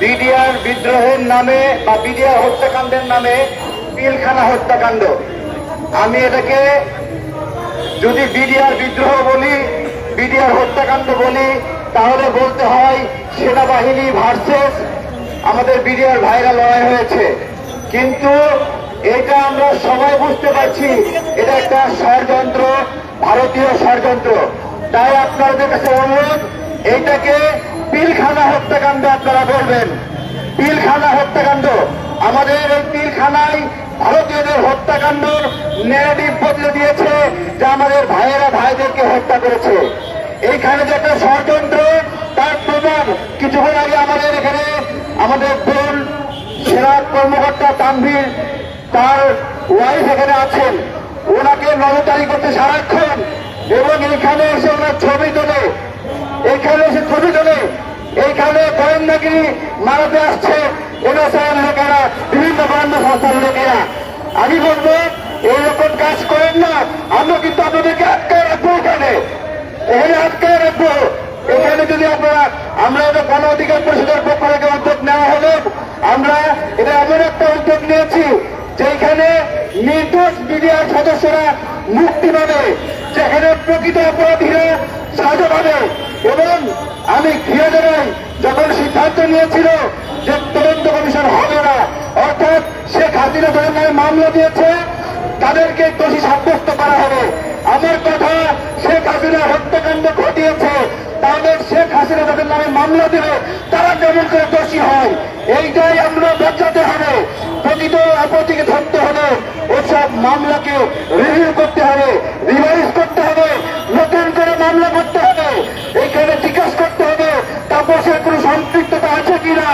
[SPEAKER 2] বিডিআর বিদ্রোহের নামে বা বিডিআর হত্যাকাণ্ডের নামে, পিলখানা হত্যাকাণ্ড। আমি এটাকে যদি বিডিআর বিদ্রোহ বলি, বিডিআর হত্যাকাণ্ড বলি, তাহলে বলতে হয় সেনাবাহিনী ভার্সেস আমাদের বিডিআর ভাইরা লড়াই হয়েছে। কিন্তু এটা আমরা সবাই বুঝতে পারছি এটা একটা ষড়যন্ত্র, ভারতীয় ষড়যন্ত্র। তাই আপনাদের কাছে অনুরোধ, এইটাকে পিলখানা হত্যাকাণ্ড আপনারা বলবেন। পিলখানা হত্যাকাণ্ড, আমাদের এই পিলখানায় ভারতীয়দের হত্যাকাণ্ড ন্যারেটিভ বদলে দিয়েছে যে আমাদের ভাইয়েরা ভাইদেরকে হত্যা করেছে। এইখানে যে একটা ষড়যন্ত্র, তার প্রমাণ কিছুক্ষণ আগে আমাদের এখানে আমাদের বোন সেনা কর্মকর্তা তানভীর, তার ওয়াইফ এখানে আছেন, ওনাকে নজরদারি করতে সারাক্ষণ, এবং এইখানে এসে ওনার ছবি তোলে, এইখানে এসে ছবি তোলে, এইখানে গোয়েন্দাগিরি মারাতে আসছে এনএসআইয়ের লোকেরা, বিভিন্ন গোয়েন্দা সংস্থার লোকেরা। আমি বলবো এইরকম কাজ করেন না, আমরা কিন্তু আপনাদেরকে আটকায় রাখবো, এখানে আটকায় রাখবো। এখানে যদি আপনারা, আমরা এটা গণ অধিকার পরিষদের পক্ষ থেকে উদ্যোগ নেওয়া হলো, আমরা এটা এমন একটা উদ্যোগ নিয়েছি যেখানে নির্দোষ মিডিয়ার সদস্যরা মুক্তি পাবে, যেখানে প্রকৃত অপরাধীরা সাজা পাবে। এবং আমি ঘিরে দেবেন, যখন সিদ্ধান্ত নিয়েছিল যে তদন্ত কমিশন হবে না, অর্থাৎ শেখ হাসিনা যাদের নামে মামলা দিয়েছে তাদেরকে দোষী সাব্যস্ত করা হবে। আমার কথা, শেখ হাসিনা হত্যাকাণ্ড ঘটিয়েছে, তাহলে শেখ হাসিনা যাদের নামে মামলা দেবে তারা যেমন করে দোষী হয়, এইটাই আমরা বোঝাতে হবে। প্রকৃত অপরাধীকে ধরতে হবে, ওসব মামলাকে রিভিউ করতে হবে, রিভাইজ করতে হবে, সম্পৃক্ততা আছে কিনা,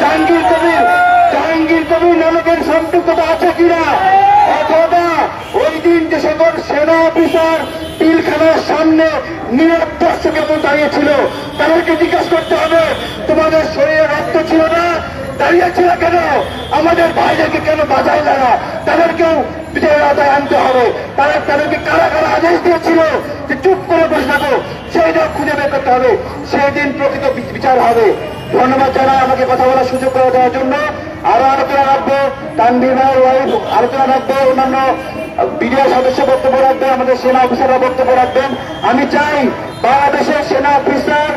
[SPEAKER 2] জাহাঙ্গীর কবির নানকের সম্পৃক্ততা আছে কিনা, অথবা ওই দিন যে সকল সেনা অফিসার পিলখানার সামনে নীরব দর্শকের মতো দাঁড়িয়েছিল তাদেরকে জিজ্ঞাসা করতে হবে, তোমাদের শরীরে রক্ত ছিল না, দাঁড়িয়েছিল কেন, আমাদের ভাইদেরকে কেন বাঁচাইলে না, তাদেরকেও বিচারের আওতায় আনতে হবে। তাদেরকে কারা কারা আদেশ দিয়েছিল যে চুপ করে বসে থাকো, সেইটা খুঁজে বের করতে হবে, সেই দিন প্রকৃত বিচার হবে। ধন্যবাদ জানাই আমাকে কথা বলার সুযোগ করে দেওয়ার জন্য। আরো আলোচনা রাখবো, তানভীর ভাই ওয়াইফ আলোচনা রাখবে, অন্যান্য বিডিআর সদস্য বক্তব্য রাখবে, আমাদের সেনা অফিসাররা বক্তব্য রাখবেন। আমি চাই বাংলাদেশের সেনা অফিসার,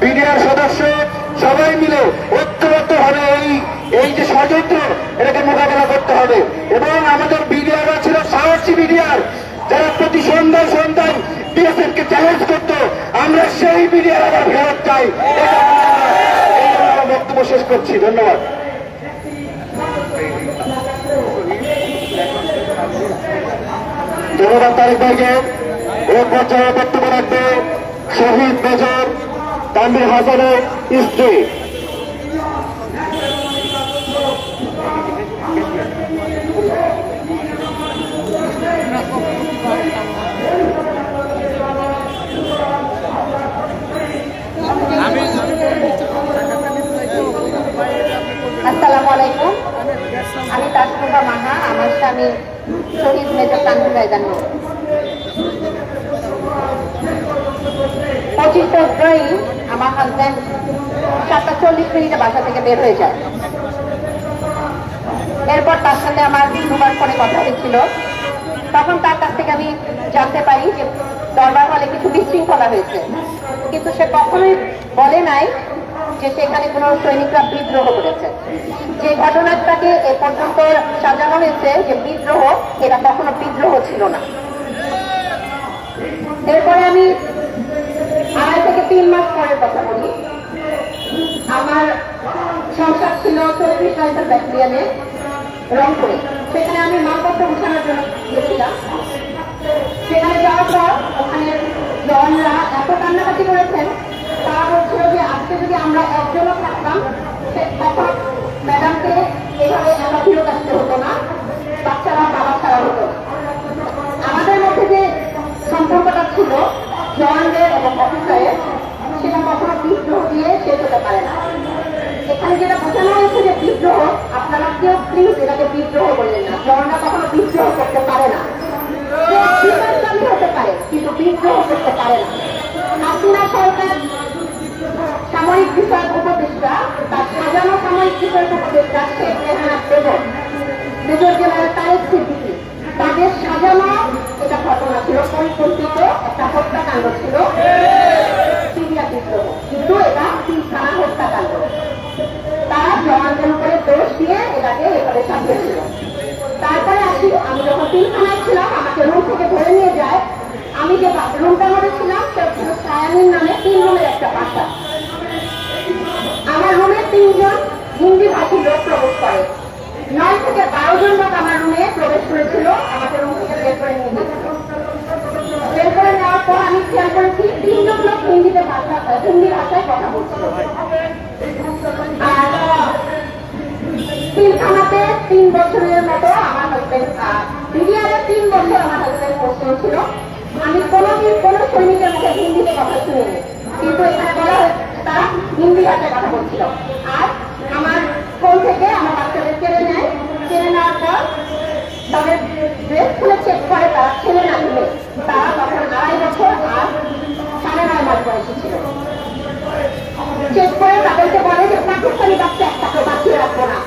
[SPEAKER 2] বিডিআর সদস্য সবাই মিলে ঐক্যবদ্ধ হবে এই যে ষড়যন্ত্র, এটাকে মোকাবেলা করতে হবে। এবং আমাদের বিডিআররা ছিল সাহসী বিডিআর, যারা প্রতি সন্ধ্যায় বিএসএফ কে চ্যালেঞ্জ করত, আমরা সেই বিডিআর আবার ফেরত চাই। আমার বক্তব্য শেষ করছি, ধন্যবাদ। ধন্যবাদ তারেক ভাইকে। এ পর্যায়ে বক্তব্য রাখবে শহীদ মেজর তানভীর হাসানের স্ত্রী।
[SPEAKER 3] আসসালামু আলাইকুম, আমি তাসনুভা মাহা, আমার স্বামী শহীদ মেজর তানভীর হাসান। 25 ফেব্রুয়ারি আমার হাজব্যান্ড 7:40 বাসা থেকে বের হয়ে যায়। এরপর তার সাথে আমার দুবার ফোনে কথা হয়েছিল। তখন তার কাছ থেকে আমি জানতে পারি যে দরবার হলে কিছু বিশৃঙ্খলা হয়েছে, কিন্তু সে কখনোই বলে নাই যে সেখানে কোনো সৈনিকরা বিদ্রোহ করেছে। যে ঘটনাটাকে এ পর্যন্ত সাজানো হয়েছে যে বিদ্রোহ, এটা কখনো বিদ্রোহ ছিল না। এরপরে আমি 2.5 থেকে 3 মাস পরের কথা বলি। আমার সংসার ছিল 34 রাইফেল ব্যাটালিয়নে রংপুরে। সেখানে আমি মালপত্র উঠানোর জন্য গেছিলাম। সেখানে যাওয়ার পর ওখানে জওয়ানরা এত কান্নাকাটি করেছেন, তারা বলছিল যে আজকে যদি আমরা একজনও থাকতাম তখন ম্যাডামকে এভাবে একা ফিরত আসতে হতো না, বাচ্চারা বাবা ছাড়া হতো না। আমাদের মধ্যে যে সম্পর্কটা ছিল জওয়ানদের এবং অফিসারের, সেটা কখনো বিদ্রোহ দিয়ে শেষ হতে পারে না। এখানে যেটা বোঝানো হয়েছে যে বিদ্রোহ, আপনারা কেউ প্লিজ এটাকে বিদ্রোহ বললেন না। জওয়ানরা কখনো বিদ্রোহ করতে পারে না, বিপদগামী হতে পারে কিন্তু বিদ্রোহ করতে পারে না। হাসিনা সরকার সামরিক বিষয়ক উপদেষ্টা, তার সাজানো সামরিক বিষয়ক উপদেষ্টা শেখ রেহানা বেগম, মেজর জেনারেল তারেক সিদ্দিকী, তাদের সাজানো এটা ঘটনা ছিল, পরিকল্পিত একটা হত্যাকাণ্ড ছিল, সিরিয়া বিদ্রোহ, কিন্তু এটা পিলখানা হত্যাকাণ্ড। তারা জওয়ানদের উপরে দোষ দিয়ে এটাকে এভাবে সাজিয়েছিল। তারপরে আসি, আমি যখন পিলখানায় ছিলাম আমাকে রুম থেকে ধরে নিয়ে যায়। আমি যে রুমটার মধ্যে ছিলাম সেটা ছিল সায়ানির নামে 3 রুমের একটা বাসা। আমার রুমে 3 জন হিন্দি ভাষী লোক প্রবেশ করে। 9 থেকে 12 জন লোক আমার রুমে প্রবেশ করেছিল, আমাকে রুম থেকে বের করে নিয়ে গিয়েছিল। বের করে নেওয়ার পর আমি খেয়াল করেছি 3 জন লোক হিন্দি ভাষায় কথা বলছিল। আর পিলখানাতে 3 বছরের মতো আমার হাজবেন্ড, বিডিআরে 3 বছর আমার হাজবেন্ড পোস্টিং ছিল। আমি কোনোদিন কোনো সৈনিকের মুখে হিন্দিতে কথা শুনিনি, কিন্তু এখানে বলা হয়েছে তারা হিন্দি ভাষায় কথা বলছিল। আর আমার ফোন থেকে আমার বাচ্চাদের কেড়ে নেয়, কেড়ে নেওয়ার পর তাদের ড্রেস খুলে চেক করে, তারা ছেলে না মেয়ে। তারা তখন 2.5 বছর আর 9.5 মাস বয়সী ছিল। চেক করে তাদেরকে বলে যে পাকিস্তানি বাচ্চা একটাকে বাঁচিয়ে রাখবো না।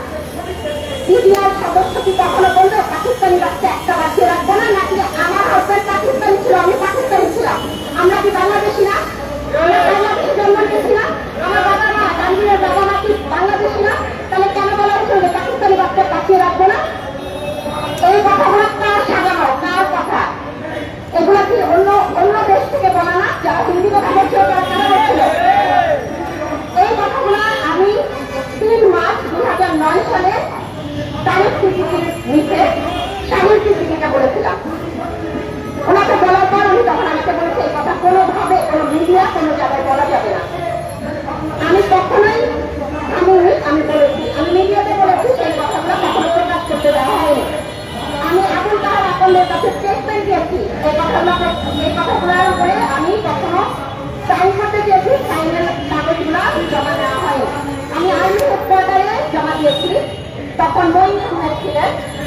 [SPEAKER 3] বিডিআর সদস্য কি কখনো বলবে পাকিস্তানি বাচ্চা একটা বাঁচিয়ে রাখবো না? নাকি আমার হাজবেন্ড পাকিস্তানি ছিল, আমি পাকিস্তানি ছিলাম, আমরা কি বাংলাদেশি না? আমরা বাংলাদেশে জন্ম নিয়েছি না? আমার বাবা মা, তানভীরের বাবা মা কি বাংলাদেশি না? তাহলে কেন বলা হচ্ছে যে পাকিস্তানি বাচ্চা বাঁচিয়ে রাখবো না? এই কথাগুলো কার সাজানো, কার কথা? এগুলো কি অন্য দেশ থেকে বলা না? যারা হিন্দি কথা বলছিল তারা কেন বলছিল এই কথাগুলো? আমি 3 মার্চ 2009 সালে তারেক সিদ্দিকীর নিচে শাহিদ সিদ্দিকীকে বলেছিলাম। ওনাকে বলার পর উনি তখন আমাকে বলেছে এই কথা কোনোভাবে কোনো মিডিয়া কোনো জায়গায় বলা যাবে না। আমি কখনোই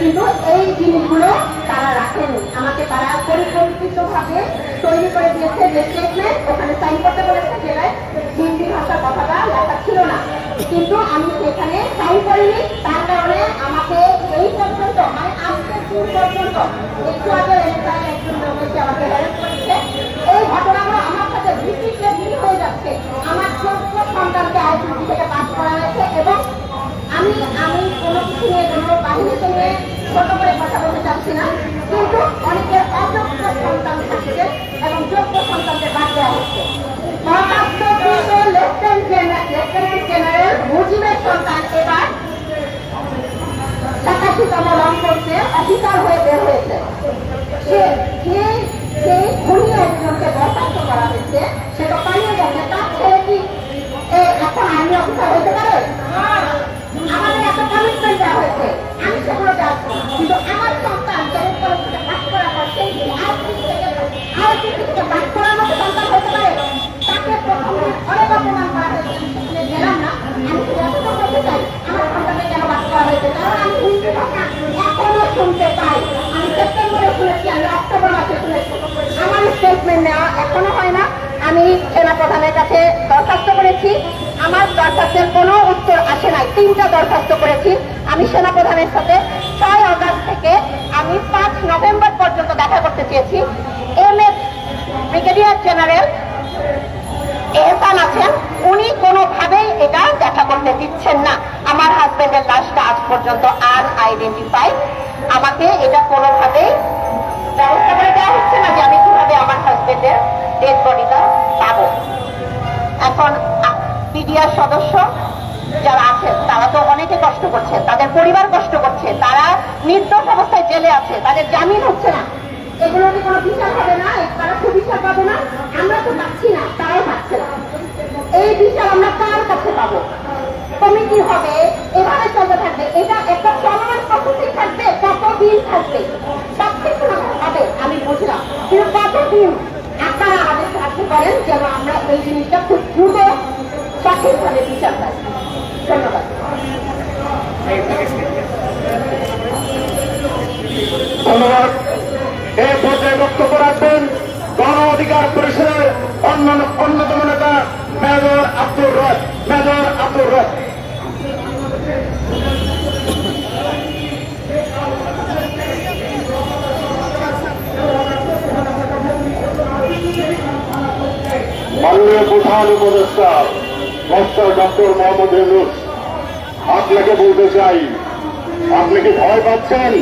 [SPEAKER 3] কিন্তু এই জিনিসগুলো তারা রাখেনি। আমাকে তারা পরিকল্পিতভাবে তৈরি করে দিয়েছে যে স্টেটমেন্ট, ওখানে সাইন করতে বলেছে, জেলায় হিন্দি ভাষার কথাটা লেখা ছিল না, কিন্তু আমি সেখানে সাইন করিনি। তার কারণে আমাকে এই পর্যন্ত, মানে আজকে দিন পর্যন্ত, একটু আগে এলাকায় একজন লোক এসে আমাকে হেল্প করেছে। এই ঘটনাগুলো আমার সাথে ভিত্তিতে ভিড় হয়ে যাচ্ছে। আমার ছোট্ট সন্তানকে আইসিসি থেকে পাস করা হয়েছে এবং আমি কোনো কিছু নিয়ে, কোনো বাহিনীকে নিয়ে ছোট করে কথা বলতে চাচ্ছি না, কিন্তু অনেকের অযোগ্য সন্তান থাকছে এবং যোগ্য সন্তানকে বাদ দেওয়া হচ্ছে। লেফটেন্যান্ট জেনারেল মুজিবের সন্তান এবার 87তম রং করছে, অফিসার হয়ে বের হয়েছে। সেই খুনি একজনকে বরখাস্ত করা হয়েছে, সে তো পালিয়ে গেছে। তার ছেলে কি এখন আর্মি অফিসার হতে পারে? আমাদের এত কমিটমেন্ট দেওয়া হয়েছে, আমি সেগুলো যাচ্ছি, কিন্তু আমার সন্তান যেমন করে পাস করার পর সেই থেকে পাস করার মতো সন্তান হতে পারে? তাকে প্রথমে অনেক অপমান করা হয়েছে, আমি গেলাম না। আমি যতটা বলতে চাই আমার সন্তানকে কেন পাস করা হয়েছে, কারণ আমি হিন্দি ভাষা এখনো শুনতে পাই। আমি সেপ্টেম্বরে শুনেছি, আমি অক্টোবর মাসে শুনেছি। আমার স্টেটমেন্ট নেওয়া এখনো হয় না। আমি সেনাপ্রধানের কাছে দরখাস্ত করেছি, আমার দরখাস্তের কোনো উত্তর আসে নাই। 3টা দরখাস্ত করেছি। আমি সেনাপ্রধানের সাথে 6 অগাস্ট থেকে আমি 5 নভেম্বর পর্যন্ত দেখা করতে চেয়েছি। ব্রিগেডিয়ার জেনারেল এহসান আছেন, উনি কোনোভাবেই এটা দেখা করতে দিচ্ছেন না। আমার হাজবেন্ডের লাশটা আজ পর্যন্ত আনআইডেন্টিফাই, আমাকে এটা কোনোভাবেই ব্যবস্থা করে দেওয়া হচ্ছে না যে আমি কিভাবে আমার হাজবেন্ডের ডেড বডিটা পাবো। এখন পিডিআর সদস্য যারা আছেন তারা তো অনেকে কষ্ট করছে, তাদের পরিবার কষ্ট করছে, তারা নির্দোষ অবস্থায় জেলে আছে, তাদের জামিন হচ্ছে না। এগুলো কি কোনো বিচার হবে না? তারা তো বিচার পাবে না। আমরা তো পাচ্ছি না, তারাও পাচ্ছে না। এই বিচার আমরা কার কাছে পাবো? কমিটি হবে, এভাবে চলতে থাকবে। এটা একটা চলমান প্রসেসিং থাকবে, কতদিন থাকবে? সবকিছু হবে আমি বুঝলাম, কিন্তু কতদিন আপনারা আমাদের সাহায্য করেন যেন আমরা এই জিনিসটা খুব দ্রুত সঠিকভাবে বিচার পাই। ধন্যবাদ।
[SPEAKER 1] ধন্যবাদ। এই পর্যায়ে বক্তব্য রাখবেন গণ অধিকার পরিষদের অন্যতম নেতা মেজর আব্দুর রব। মাননীয় প্রধান উপদেষ্টা মাস্টার ডক্টর মোহাম্মদ ইউনূস, আপনাকে বলতে চাই, আপনি কি ভয় পাচ্ছেন?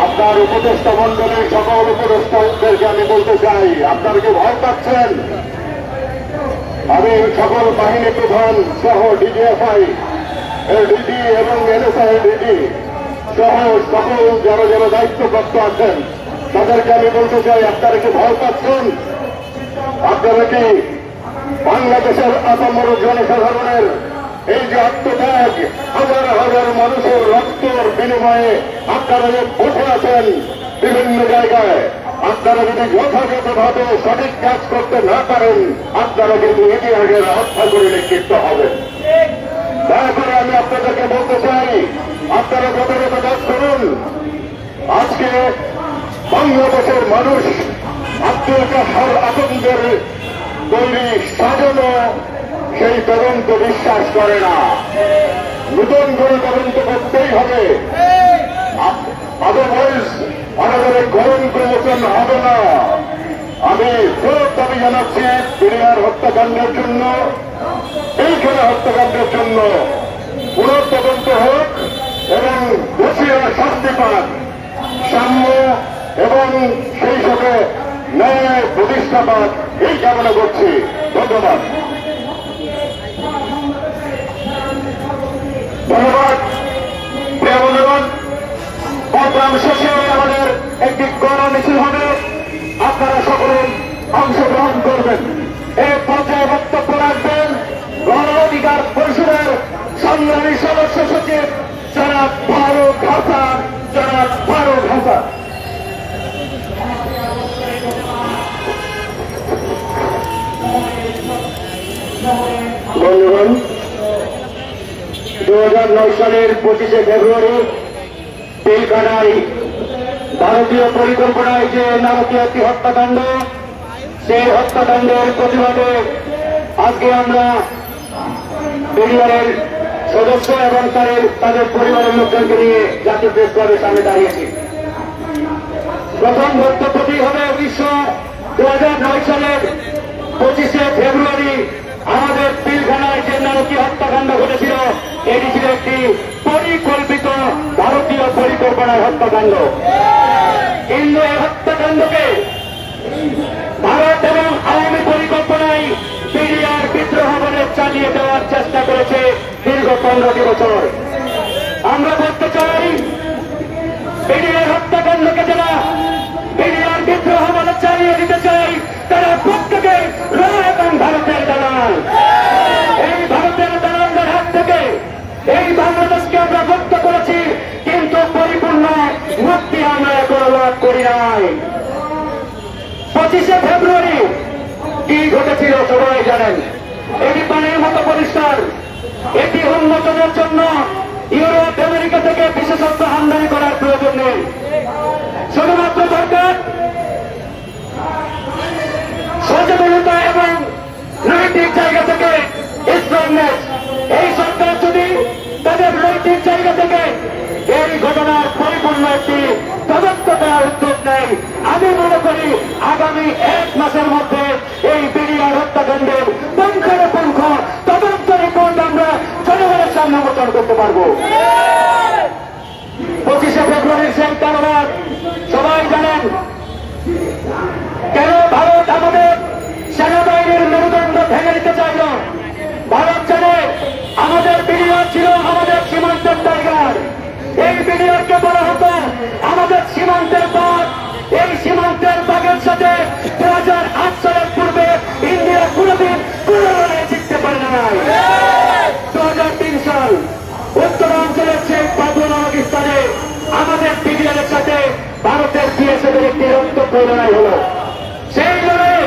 [SPEAKER 1] আপনার উপদেষ্টা মন্ডলীর সকল উপদেষ্টাদেরকে আমি বলতে চাই, আপনারা কি ভয় পাচ্ছেন? আমি সকল বাহিনী প্রধান সহ ডিজিএফআই ডিজি এবং এনএসআই ডিজি সহ সকল যারা যারা দায়িত্বপ্রাপ্ত আছেন তাদেরকে আমি বলতে চাই, আপনারা কি ভয় পাচ্ছেন? আপনারা কি বাংলাদেশের আপামর জনসাধারণের এই যে আত্মত্যাগ, হাজার হাজার মানুষের রক্তের বিনিময়ে আপনারা যে বসে আছেন বিভিন্ন জায়গায়, আপনারা যদি যথাযথভাবে সঠিক কাজ করতে না পারেন, আপনারা কিন্তু ইতিহাসের হত্যা করে নিক্ষিপ্ত হবেন। দয়া করে আমি আপনাদেরকে বলতে চাই, আপনারা যথাযথ কাজ করুন। আজকে বাংলাদেশের মানুষ আব্দুল কাহার আতঙ্কের তৈরি সাজানো সেই তদন্ত বিশ্বাস করে না। নতুন করে তদন্ত করতেই হবে, আদারওয়াইজ আমাদের গরম প্রমোশন হবে না। আমি ফেরত দাবি জানাচ্ছি পেরিয়ার হত্যাকাণ্ডের জন্য, এইখানে হত্যাকাণ্ডের জন্য পুনঃতদন্ত হোক এবং দোষীরা শাস্তি পান, সাম্য এবং সেই সাথে ন্যায় প্রতিষ্ঠা পান, এই কামনা করছি। ধন্যবাদ। ধন্যবাদ। প্রিয় বন্ধুগণ, প্রোগ্রাম শেষে আমাদের একটি গণ মিছিল হবে, আপনারা সকলে অংশগ্রহণ করবেন। এই পর্যায়ে বক্তব্য রাখবেন গণ অধিকার পরিষদের সংগ্রামী সদস্য সচিব জনাব ফারুক হাসান। বন্ধুগণ, 2009 সালের 25শে ফেব্রুয়ারি
[SPEAKER 2] পিলখানায় ভারতীয় পরিকল্পনায় যে নারকীয় একটি হত্যাকাণ্ড, সেই হত্যাকাণ্ডের প্রতিবাদে আজকে আমরা বিডিআরের সদস্য এবং তাদের পরিবারের লোকজনকে নিয়ে জাতীয় প্রেস ক্লাবের সামনে দাঁড়িয়েছি। প্রথম বক্তব্যটি হবে 2009 সালের 25শে ফেব্রুয়ারি আমাদের পিলখানায় যে নারকীয় হত্যাকাণ্ড ঘটেছিল, এটি ছিল একটি পরিকল্পিত ভারতীয় পরিকল্পনার হত্যাকাণ্ড। কিন্তু এই হত্যাকাণ্ডকে ভারত এবং আওয়ামী পরিকল্পনায় বিডিআর বিদ্রোহ বলে চালিয়ে দেওয়ার চেষ্টা করেছে দীর্ঘ 15টি বছর। আমরা বলতে চাই, বিডিআর হত্যাকাণ্ডকে যারা বিডিআর বিদ্রোহ বলে চালিয়ে দিতে চাই, তারা প্রত্যেকে র এবং ভারতের দালাল। এই ভারতের দালালদের হাত থেকে এই বাংলাদেশকে আমরা মুক্ত করেছি, কিন্তু পরিপূর্ণ মুক্তি আমরা এখনো লাভ করি নাই। 25শে ফেব্রুয়ারি কি ঘটেছিল সবাই জানেন। এটি পানির মতো পরিষ্কার। এটি উন্মোচনের জন্য ইউরোপ আমেরিকা থেকে বিশেষজ্ঞ আমদানি করার প্রয়োজন নেই। শুধুমাত্র দরকার সচেতনতা এবং নৈতিক জায়গা থেকে স্ট্রংনেস। এই সরকার যদি তাদের নৈতিক জায়গা থেকে এই ঘটনার পরিপূর্ণ একটি তদন্ত করার উদ্যোগ নেই, আমি মনে করি আগামী 1 মাসের মধ্যে এই বিডিআর হত্যাকাণ্ডের পুঙ্খানুপুঙ্খ তদন্ত রিপোর্ট আমরা জনগণের সামনে উন্মোচন করতে পারবো। 25শে ফেব্রুয়ারির সেই কারবার সবাই জানেন। কেন ভারত আমাদের সেনাবাহিনীর মেরুদণ্ড ভেঙে দিতে চাইল? ভারত জানে আমাদের বিডিআর ছিল আমাদের সীমান্তের টাইগার। এই বিডিআরকে বলা হতো আমাদের সীমান্তের বাঘ। এই সীমান্তের বাঘের সাথে 2008 সালের পূর্বে ইন্ডিয়া কোনদিন কোন লড়াই জিততে পারে নাই। 2003 সাল উত্তরাঞ্চলের সেই পাকিস্তানে আমাদের বিডিআরের সাথে ভারতের বিএসএফ এর একটি রক্তক্ষয়ী লড়াই হল। সেই লড়াইয়ে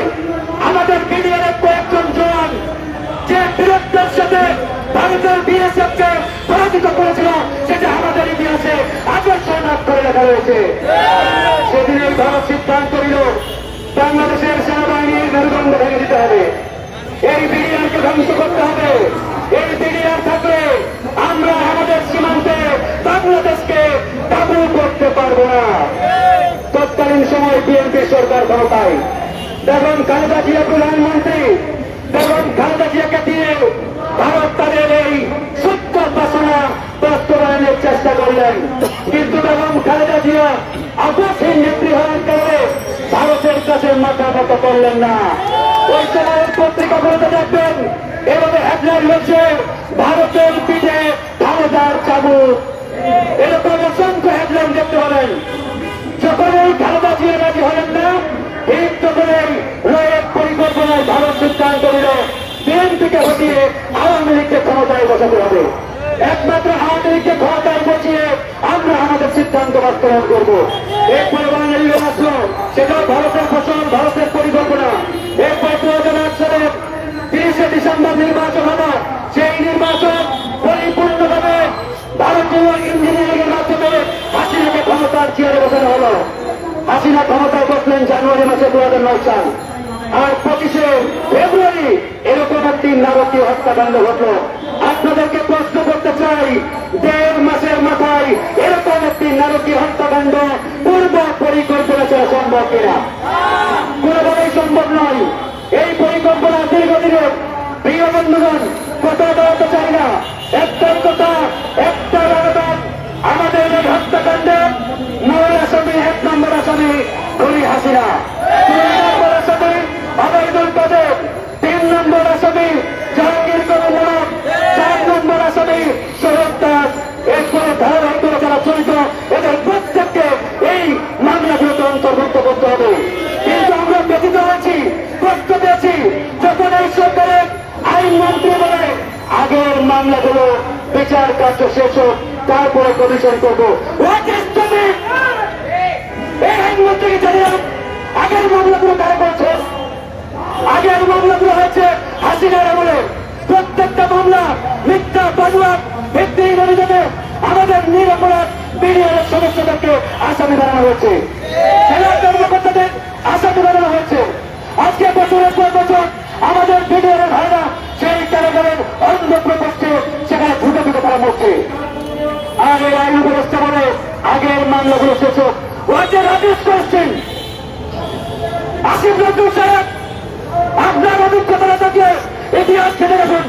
[SPEAKER 2] আমাদের বিডিআরের কয়েকজন জওয়ান যে বীরত্বের সাথে ভারতের বিএসএফ কে পরাজিত করেছিল, সেটা আমাদের ইতিহাসে আদর্শ নাম করে লেখা রয়েছে। সেদিনই ভারত সিদ্ধান্ত নিল বাংলাদেশের সেনাবাহিনীর মেরুদণ্ড ভেঙে দিতে হবে, এই বিডিআরকে ধ্বংস করতে হবে। এই বিডিআর থাকলে আমরা আমাদের সীমান্তে বাংলাদেশকে কাবু করতে পারবো না। তৎকালীন সময় বিএনপি সরকার ক্ষমতায়, দেখুন খালেদা জিয়া প্রধানমন্ত্রী, দেখুন খালেদা জিয়াকে দিয়ে ভারত তাদের এই সত্য বাসনা বাস্তবায়নের চেষ্টা করলেন। কিন্তু দেখুন খালেদা জিয়া আপসহীন নেত্রী হওয়ার কারণে ভারতের কাছে মাথা নত করলেন না। ওই সময়ের পত্রিকাগুলোতে দেখবেন এভাবে হেডলাইন হচ্ছে ভারতের পিঠে খালেদার চাবুক, এরকম অসংখ্য হেডলাইন দেখতে পাবেন। যখন এই খালেদা জিয়া রাজি হলেন না, ঠিক তখনই রয়ের পরিকল্পনায় ভারত সিদ্ধান্ত নিল বিএনপিকে হটিয়ে আওয়ামী লীগকে ক্ষমতায় বসাতে হবে। একমাত্র আওয়ামী লীগকে ক্ষমতায় বসিয়ে আমরা আমাদের সিদ্ধান্ত বাস্তবায়ন করব। এরপরে বাঙালি আসলো, সেটাও ভারতের ফসল, ভারতের পরিকল্পনা। এরপর 2008 সালের 30শে ডিসেম্বর নির্বাচন হলো। সেই নির্বাচন পরিপূর্ণভাবে ভারতীয় ইঞ্জিনিয়ারিং এর মাধ্যমে হাসিনাকে ক্ষমতার চেয়ারে বসানো হলো। হাসিনা ক্ষমতায় বসলেন জানুয়ারি মাসে 2009 সাল। আর 25শে ফেব্রুয়ারি এরকম একটি নারকীয় হত্যাকাণ্ড ঘটল। আপনাদেরকে প্রশ্ন করতে চাই, 1.5 মাসের মাথায় এরকম একটি নারকীয় হত্যাকাণ্ড পূর্ব পরিকল্পনা ছাড়া সম্ভব কিনা? কোনোভাবেই সম্ভব নয়। এই পরিকল্পনা দীর্ঘদিনের। প্রিয় বন্ধুগণ, কথা বলতে চাই না, একটাই কথা, একটাই আবেদন। আমাদের এই হত্যাকাণ্ডে মূল আসামি 1 নম্বর আসামি খুনি হাসিনা, 2 নম্বর আসামি আবাইদুল কাদের, 3 নম্বর আসামি জাহাঙ্গীর কবির, 4 নম্বর আসামি শরৎ দাস। এরপরে ধারাবাহিকতা যারা জড়িত এদের প্রত্যেককে এই মামলাগুলোতে অন্তর্ভুক্ত করতে হবে। কিন্তু আমরা ব্যথিত হয়েছি, কষ্ট পেয়েছি যখন এই সরকারের আইনমন্ত্রী বলে আগের মামলাগুলো বিচার কার্য শেষ হোক, তারপরে কমিশন করবো। এই আইনমন্ত্রীকে জানিয়ে আগের মামলাগুলো কারা করছে? আগের মামলাগুলো হয়েছে হাসিনার আমলে। প্রত্যেকটা মামলা মিথ্যা বানোয়াট ভিত্তিহীন অভিযোগে আমাদের নিরপরাধ বিডিআর সদস্যদেরকে আসামি বানানো হয়েছে, সেনা কর্মকর্তাদের আসামি বানানো হয়েছে। আজকে বছরের পর বছর আমাদের বিডিআর ভাইরা সেই কারাগারের অন্ধ প্রকোষ্ঠে সেখানে ঢুকে ঢুকে তারা মরছে। আর এই আইন ব্যবস্থা বলে আগের মামলাগুলো শেষ হোক। ওয়াজের আদেশ করেছেন আসিফ নজরুল সাহেব, আপনার অভিজ্ঞতা থাকলে ইতিহাস খেতে রাখুন,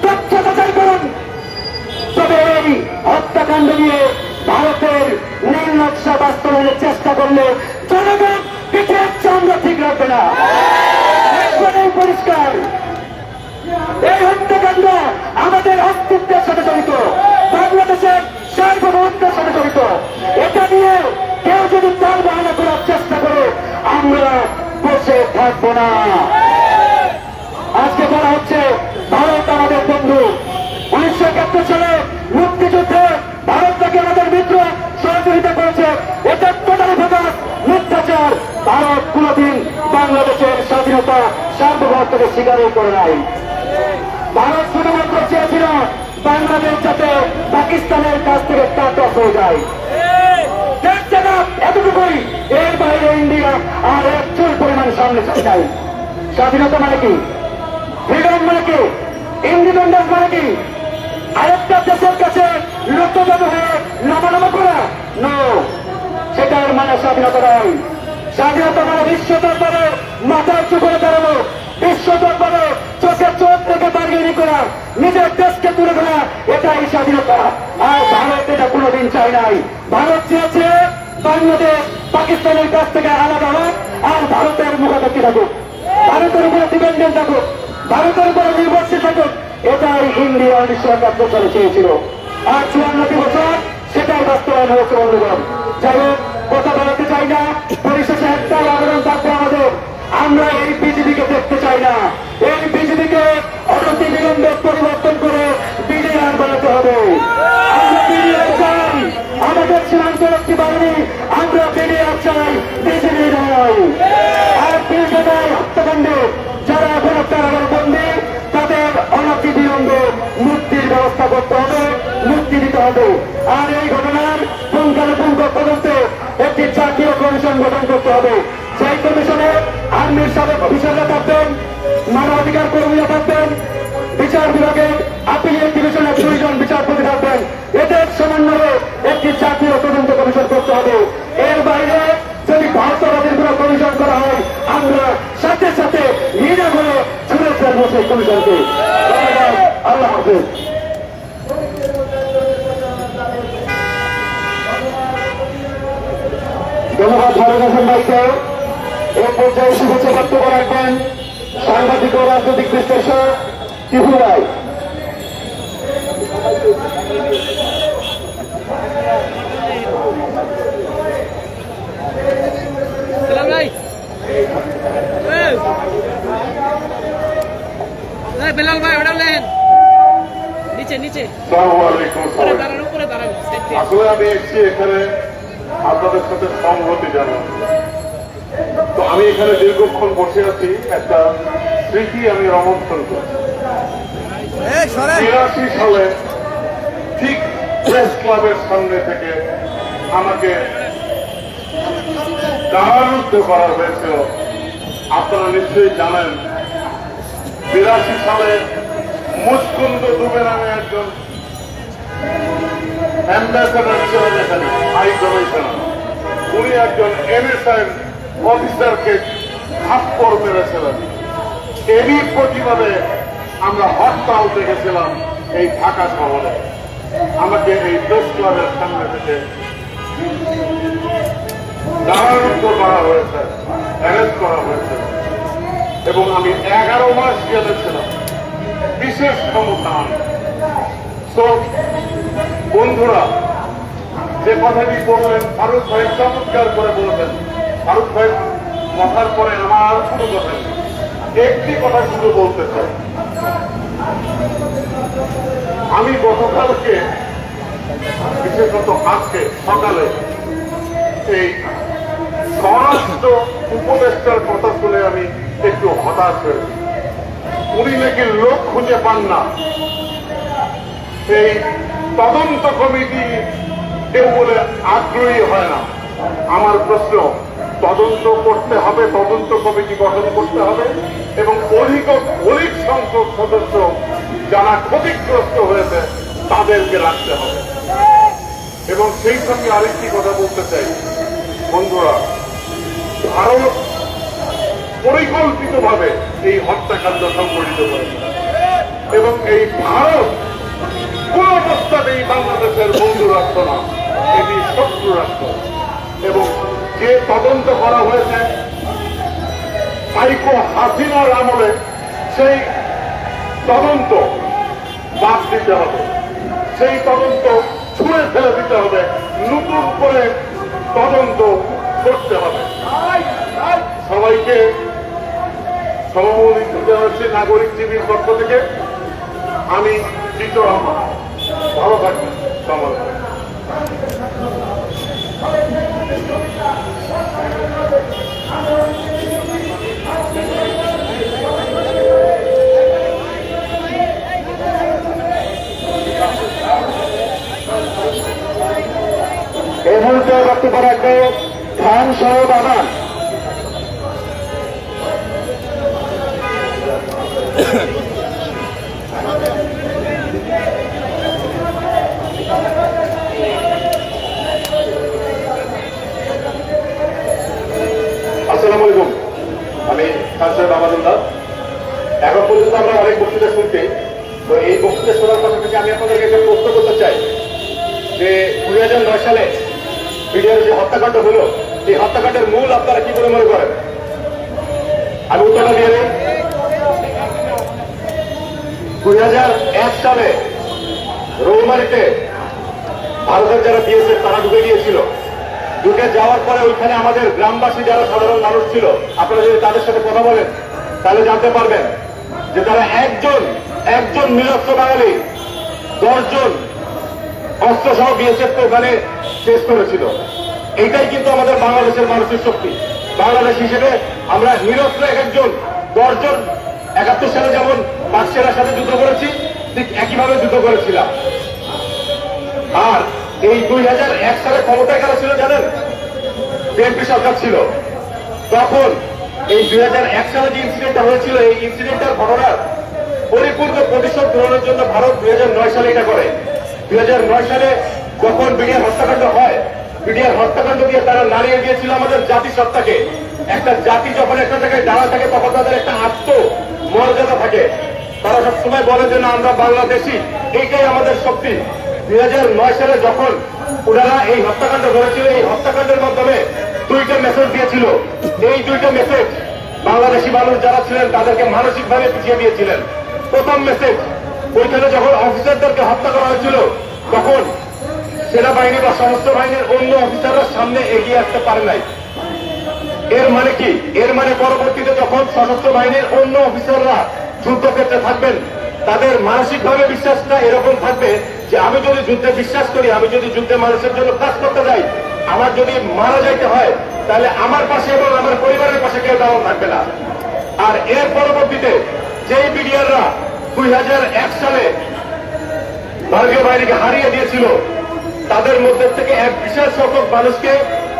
[SPEAKER 2] তথ্য যাচাই করুন। তবে এই হত্যাকাণ্ড নিয়ে ভারতের নীল নকশা বাস্তবায়নের চেষ্টা করলে জনগণ পিঠের চামড়া ঠিক রাখবে না। একবারেই পরিষ্কার, এই হত্যাকাণ্ড আমাদের অস্তিত্বের সাথে জড়িত, বাংলাদেশের সার্বভৌমত্বের সাথে জড়িত। এটা নিয়ে কেউ যদি তাল বাহানা করার চেষ্টা করে আমরা বসে থাকবো না। আজকে বলা হচ্ছে ভারত আমাদের বন্ধু। 1971 সালে মুক্তিযুদ্ধে ভারত থেকে আমাদের মিত্র সহযোগিতা করেছে। এটা টোটালি ফোকাস মিথ্যাচার। ভারত কোনদিন বাংলাদেশের স্বাধীনতা সার্বভৌমত্বকে স্বীকারই করে নাই। ভারত শুধুমাত্র চেয়েছিল বাংলাদেশ যাতে পাকিস্তানের কাছ থেকে কাট অফ হয়ে যায়। এতটুকুই, এর বাইরে ইন্ডিয়া আর একচুল পরিমাণ সামনে চাই। স্বাধীনতা মানে কি? ফ্রিডম মানে কি? ইন্ডিপেন্ডেন্স মানে কি? আরেকটা দেশের কাছে লোকজন হয়ে নামানামা করা? নো, সেটার মানে স্বাধীনতা নয়। স্বাধীনতা মানে বিশ্ব দরবারে মাথার উঁচু করে দাঁড়ানো, বিশ্ব দরবারে চোখে চোখ থেকে বার্গেনিং করা, নিজের দেশকে তুলে ধরা, এটাই স্বাধীনতা। আর ভারত এটা কোনোদিন চায় নাই। ভারত চেয়েছে বাংলাদেশ পাকিস্তানের কাছ থেকে আলাদা হোক আর ভারতের মুখাপেক্ষি থাকুক, ভারতের উপরে ডিপেন্ডেন্ট থাকুক, ভারতের উপরে নির্ভরশীল থাকুক। এটাই ইন্ডিয়া 1971 সালে চেয়েছিল। আর 54 বছর সেটাই বাস্তবায়ন হয়েছে বন্ধুগণ। যাই হোক, কথা বলাতে চাই না। পরিশেষে একটাই আবেদন থাকবে আমাদের, আমরা এই বিজেপিকে দেখতে চাই না। এই বিজেপিকে অনতি বিলম্বে পরিবর্তন করে বিডিআর বানাতে হবে। আমরা বিডিআর চাই, আমাদের সীমান্তরক্ষী বাহিনী, আমরা বিডিআর চাই, বিজেপি নয়। আর বিজেপির হত্যাকাণ্ডে যারা এখন কারাগারে বন্দী তাদের অনতি বিলম্বে মুক্তির ব্যবস্থা করতে হবে, মুক্তি দিতে হবে। আর এই ঘটনার পুঙ্খানুপুঙ্খ তদন্তে একটি জাতীয় কমিশন গঠন করতে হবে। সেই কমিশনে আর্মির সাবেক অফিসাররা থাকবেন, মানবাধিকার কর্মীরা থাকবেন, বিচার বিভাগের আপিলিয়েট ডিভিশনের 2 জন বিচারপতি থাকবেন। এদের সমন্বয়ে একটি জাতীয় তদন্ত কমিশন করতে হবে। এর বাইরে যদি ভারতবাদীর কোন কমিশন করা হয়, আমরা সাথে সাথে নিরাগ হয়ে ছুড়ে ফেলবো সেই কমিশনকে। আল্লাহ হাফেজ। ধন্যবাদ ভারত হাসান ভাইকে। এই পর্যায়ে শুভেচ্ছা বক্তব্য রাখবেন সাংবাদিক ও রাজনৈতিক বিশ্লেষক টিপু রায়।
[SPEAKER 4] বেলাল ভাই ওটা লেন নিচে নিচে উপরে দাঁড়ান।
[SPEAKER 1] আসলে আমি এসেছি এখানে আপনাদের সাথে সংহতি জানান। তো আমি এখানে দীর্ঘক্ষণ বসে আছি, একটা স্মৃতি আমি রোমন্থন করছি। 83 সালে ঠিক প্রেস ক্লাবের সামনে থেকে আমাকে কারারুদ্ধ করা হয়েছিল। আপনারা নিশ্চয়ই জানেন 82 সালে মুচকুন্দ দুবে নামে একজন অ্যাম্বাসেডর ছিলেন এখানে, হাই কমিশনার। উনি একজন এনএসআই অফিসারকে থাপ্পড় মেরেছিলেন। এরই প্রতিবাদে আমরা হরতাল দেখেছিলাম এই ঢাকা শহরে। আমাকে এই প্রেস ক্লাবের সামনে থেকে কারারুদ্ধ করা হয়েছে, অ্যারেস্ট করা হয়েছে এবং আমি 11 মাস জেলে ছিলাম, বিশেষ ক্ষমতা। তো বন্ধুরা, যে কথাটি বললেন ফারুক ভাই চমৎকার করে বলেছেন। ফারুক ভাই কথার পরে আমার কোনো কথা নেই, একটি কথা শুধু বলতে চাই। আমি গতকালকে, বিশেষত আজকে সকালে এই স্বরাষ্ট্র উপদেষ্টার কথা শুনে আমি একটু হতাশ হয়েছি। উনি নাকি লোক খুঁজে পান না। এই তদন্ত কমিটি
[SPEAKER 5] কেউ বলে আগ্রহী হয় না। আমার প্রশ্ন, তদন্ত করতে হবে, তদন্ত কমিটি গঠন করতে হবে এবং অধিক সংখ্যক সদস্য যারা ক্ষতিগ্রস্ত হয়েছে তাদেরকে রাখতে হবে। এবং সেই সঙ্গে আরেকটি কথা বলতে চাই, বন্ধুরা, ভারত পরিকল্পিতভাবে এই হত্যাকাণ্ড সংঘটিত করেছে এবং এই ভারত কোন অবস্থাতেই বাংলাদেশের বন্ধু রাষ্ট্র না, এটি শত্রু রাষ্ট্র। এবং যে তদন্ত করা হয়েছে সাইকো হাসিনার আমলে, সেই তদন্ত বাদ দিতে হবে, সেই তদন্ত ছুঁড়ে ফেলে দিতে হবে, নতুন করে তদন্ত করতে হবে। সবাইকে সভাপতি জানাচ্ছি নাগরিক টিভির পক্ষ থেকে। আমি জিতু রহমান, ভালো থাকবেন সমাজ।
[SPEAKER 2] এই মুহূর্তে বক্তব্য রাখবে খান সাহেব আমান।
[SPEAKER 5] আসসালামু আলাইকুম, আমি খান সাহেব আমানুল্লাহ। এখন পর্যন্ত আমরা অনেক বক্তৃতা শুনছি, তো এই বক্তৃতা শোনার কথা থেকে আমি আপনাদেরকে একটা প্রশ্ন করতে চাই যে 2009 সালে বিডিআর যে হত্যাকাণ্ড হলো, এই হত্যাকাণ্ডের মূল আপনারা কি করে মনে করেন? আমি উত্তরটা দিয়ে দিই। 2001 সালে রৌমারিতে ভারতের যারা বিএসএফ তারা ঢুকে গিয়েছিল। ঢুকে যাওয়ার পরে ওইখানে আমাদের গ্রামবাসী যারা সাধারণ মানুষ ছিল, আপনারা যদি তাদের সাথে কথা বলেন তাহলে জানতে পারবেন যে তারা একজন নিরস্ত্র বাঙালি 10 জন অস্ত্র সহ বিএসএফ কে ওখানে শেষ করেছিল। এইটাই কিন্তু আমাদের বাংলাদেশের মানসিক শক্তি। বাংলাদেশ হিসেবে আমরা নিরস্ত্র একজন 10 জন 71 সালে যেমন পাকসেনার সাথে যুদ্ধ করেছি, ঠিক একইভাবে যুদ্ধ করেছিলাম। আর এই 2001 সালে ক্ষমতায় কারা ছিল জানেন? বিএনপি সরকার ছিল। তখন এই 2001 সালে যে ইনসিডেন্টটা হয়েছিল, এই ইনসিডেন্টটার ঘটনার পরিপূর্ণ প্রতিশোধ গ্রহণের জন্য ভারত 2009 সালে এটা করে। 2009 সালে যখন বিডিআর হত্যাকাণ্ড হয়, বিডিআর হত্যাকাণ্ড দিয়ে তারা নাড়িয়ে দিয়েছিল আমাদের জাতিসত্তাকে। একটা জাতি যখন একটা জায়গায় দাঁড়া থাকে তখন তাদের একটা আত্মমর্যাদা থাকে। তারা সবসময় বলে যে না, আমরা বাংলাদেশি, এইটাই আমাদের শক্তি। 2009 সালে যখন ওনারা এই হত্যাকাণ্ড করেছিল, এই হত্যাকাণ্ডের মাধ্যমে 2টা মেসেজ দিয়েছিল। এই 2টা মেসেজ বাংলাদেশি মানুষ যারা ছিলেন তাদেরকে মানসিকভাবে পিছিয়ে দিয়েছিলেন। প্রথম মেসেজ, ওইখানে যখন অফিসারদেরকে হত্যা করা হয়েছিল তখন সেনাবাহিনী বা সশস্ত্র বাহিনীর অন্য অফিসাররা সামনে এগিয়ে আসতে পারে নাই। এর মানে কি? এর মানে পরবর্তীতে যখন সশস্ত্র বাহিনীর অন্য অফিসাররা যুদ্ধক্ষেত্রে থাকবেন, তাদের মানসিকভাবে বিশ্বাসটা এরকম থাকবে যে আমি যদি যুদ্ধে বিশ্বাস করি, আমি যদি যুদ্ধে মানুষের জন্য কাজ করতে যাই, আমার যদি মারা যাইতে হয় তাহলে আমার পাশে এবং আমার পরিবারের পাশে কেউ দাঁড়ানো থাকবে না। আর এর পরবর্তীতে যেই বিডিআররা 2001 সালে ভারতীয় বাহিনীকে হারিয়ে দিয়েছিল, তাদের মধ্যে থেকে এক বিশেষ সংখ্যক মানুষকে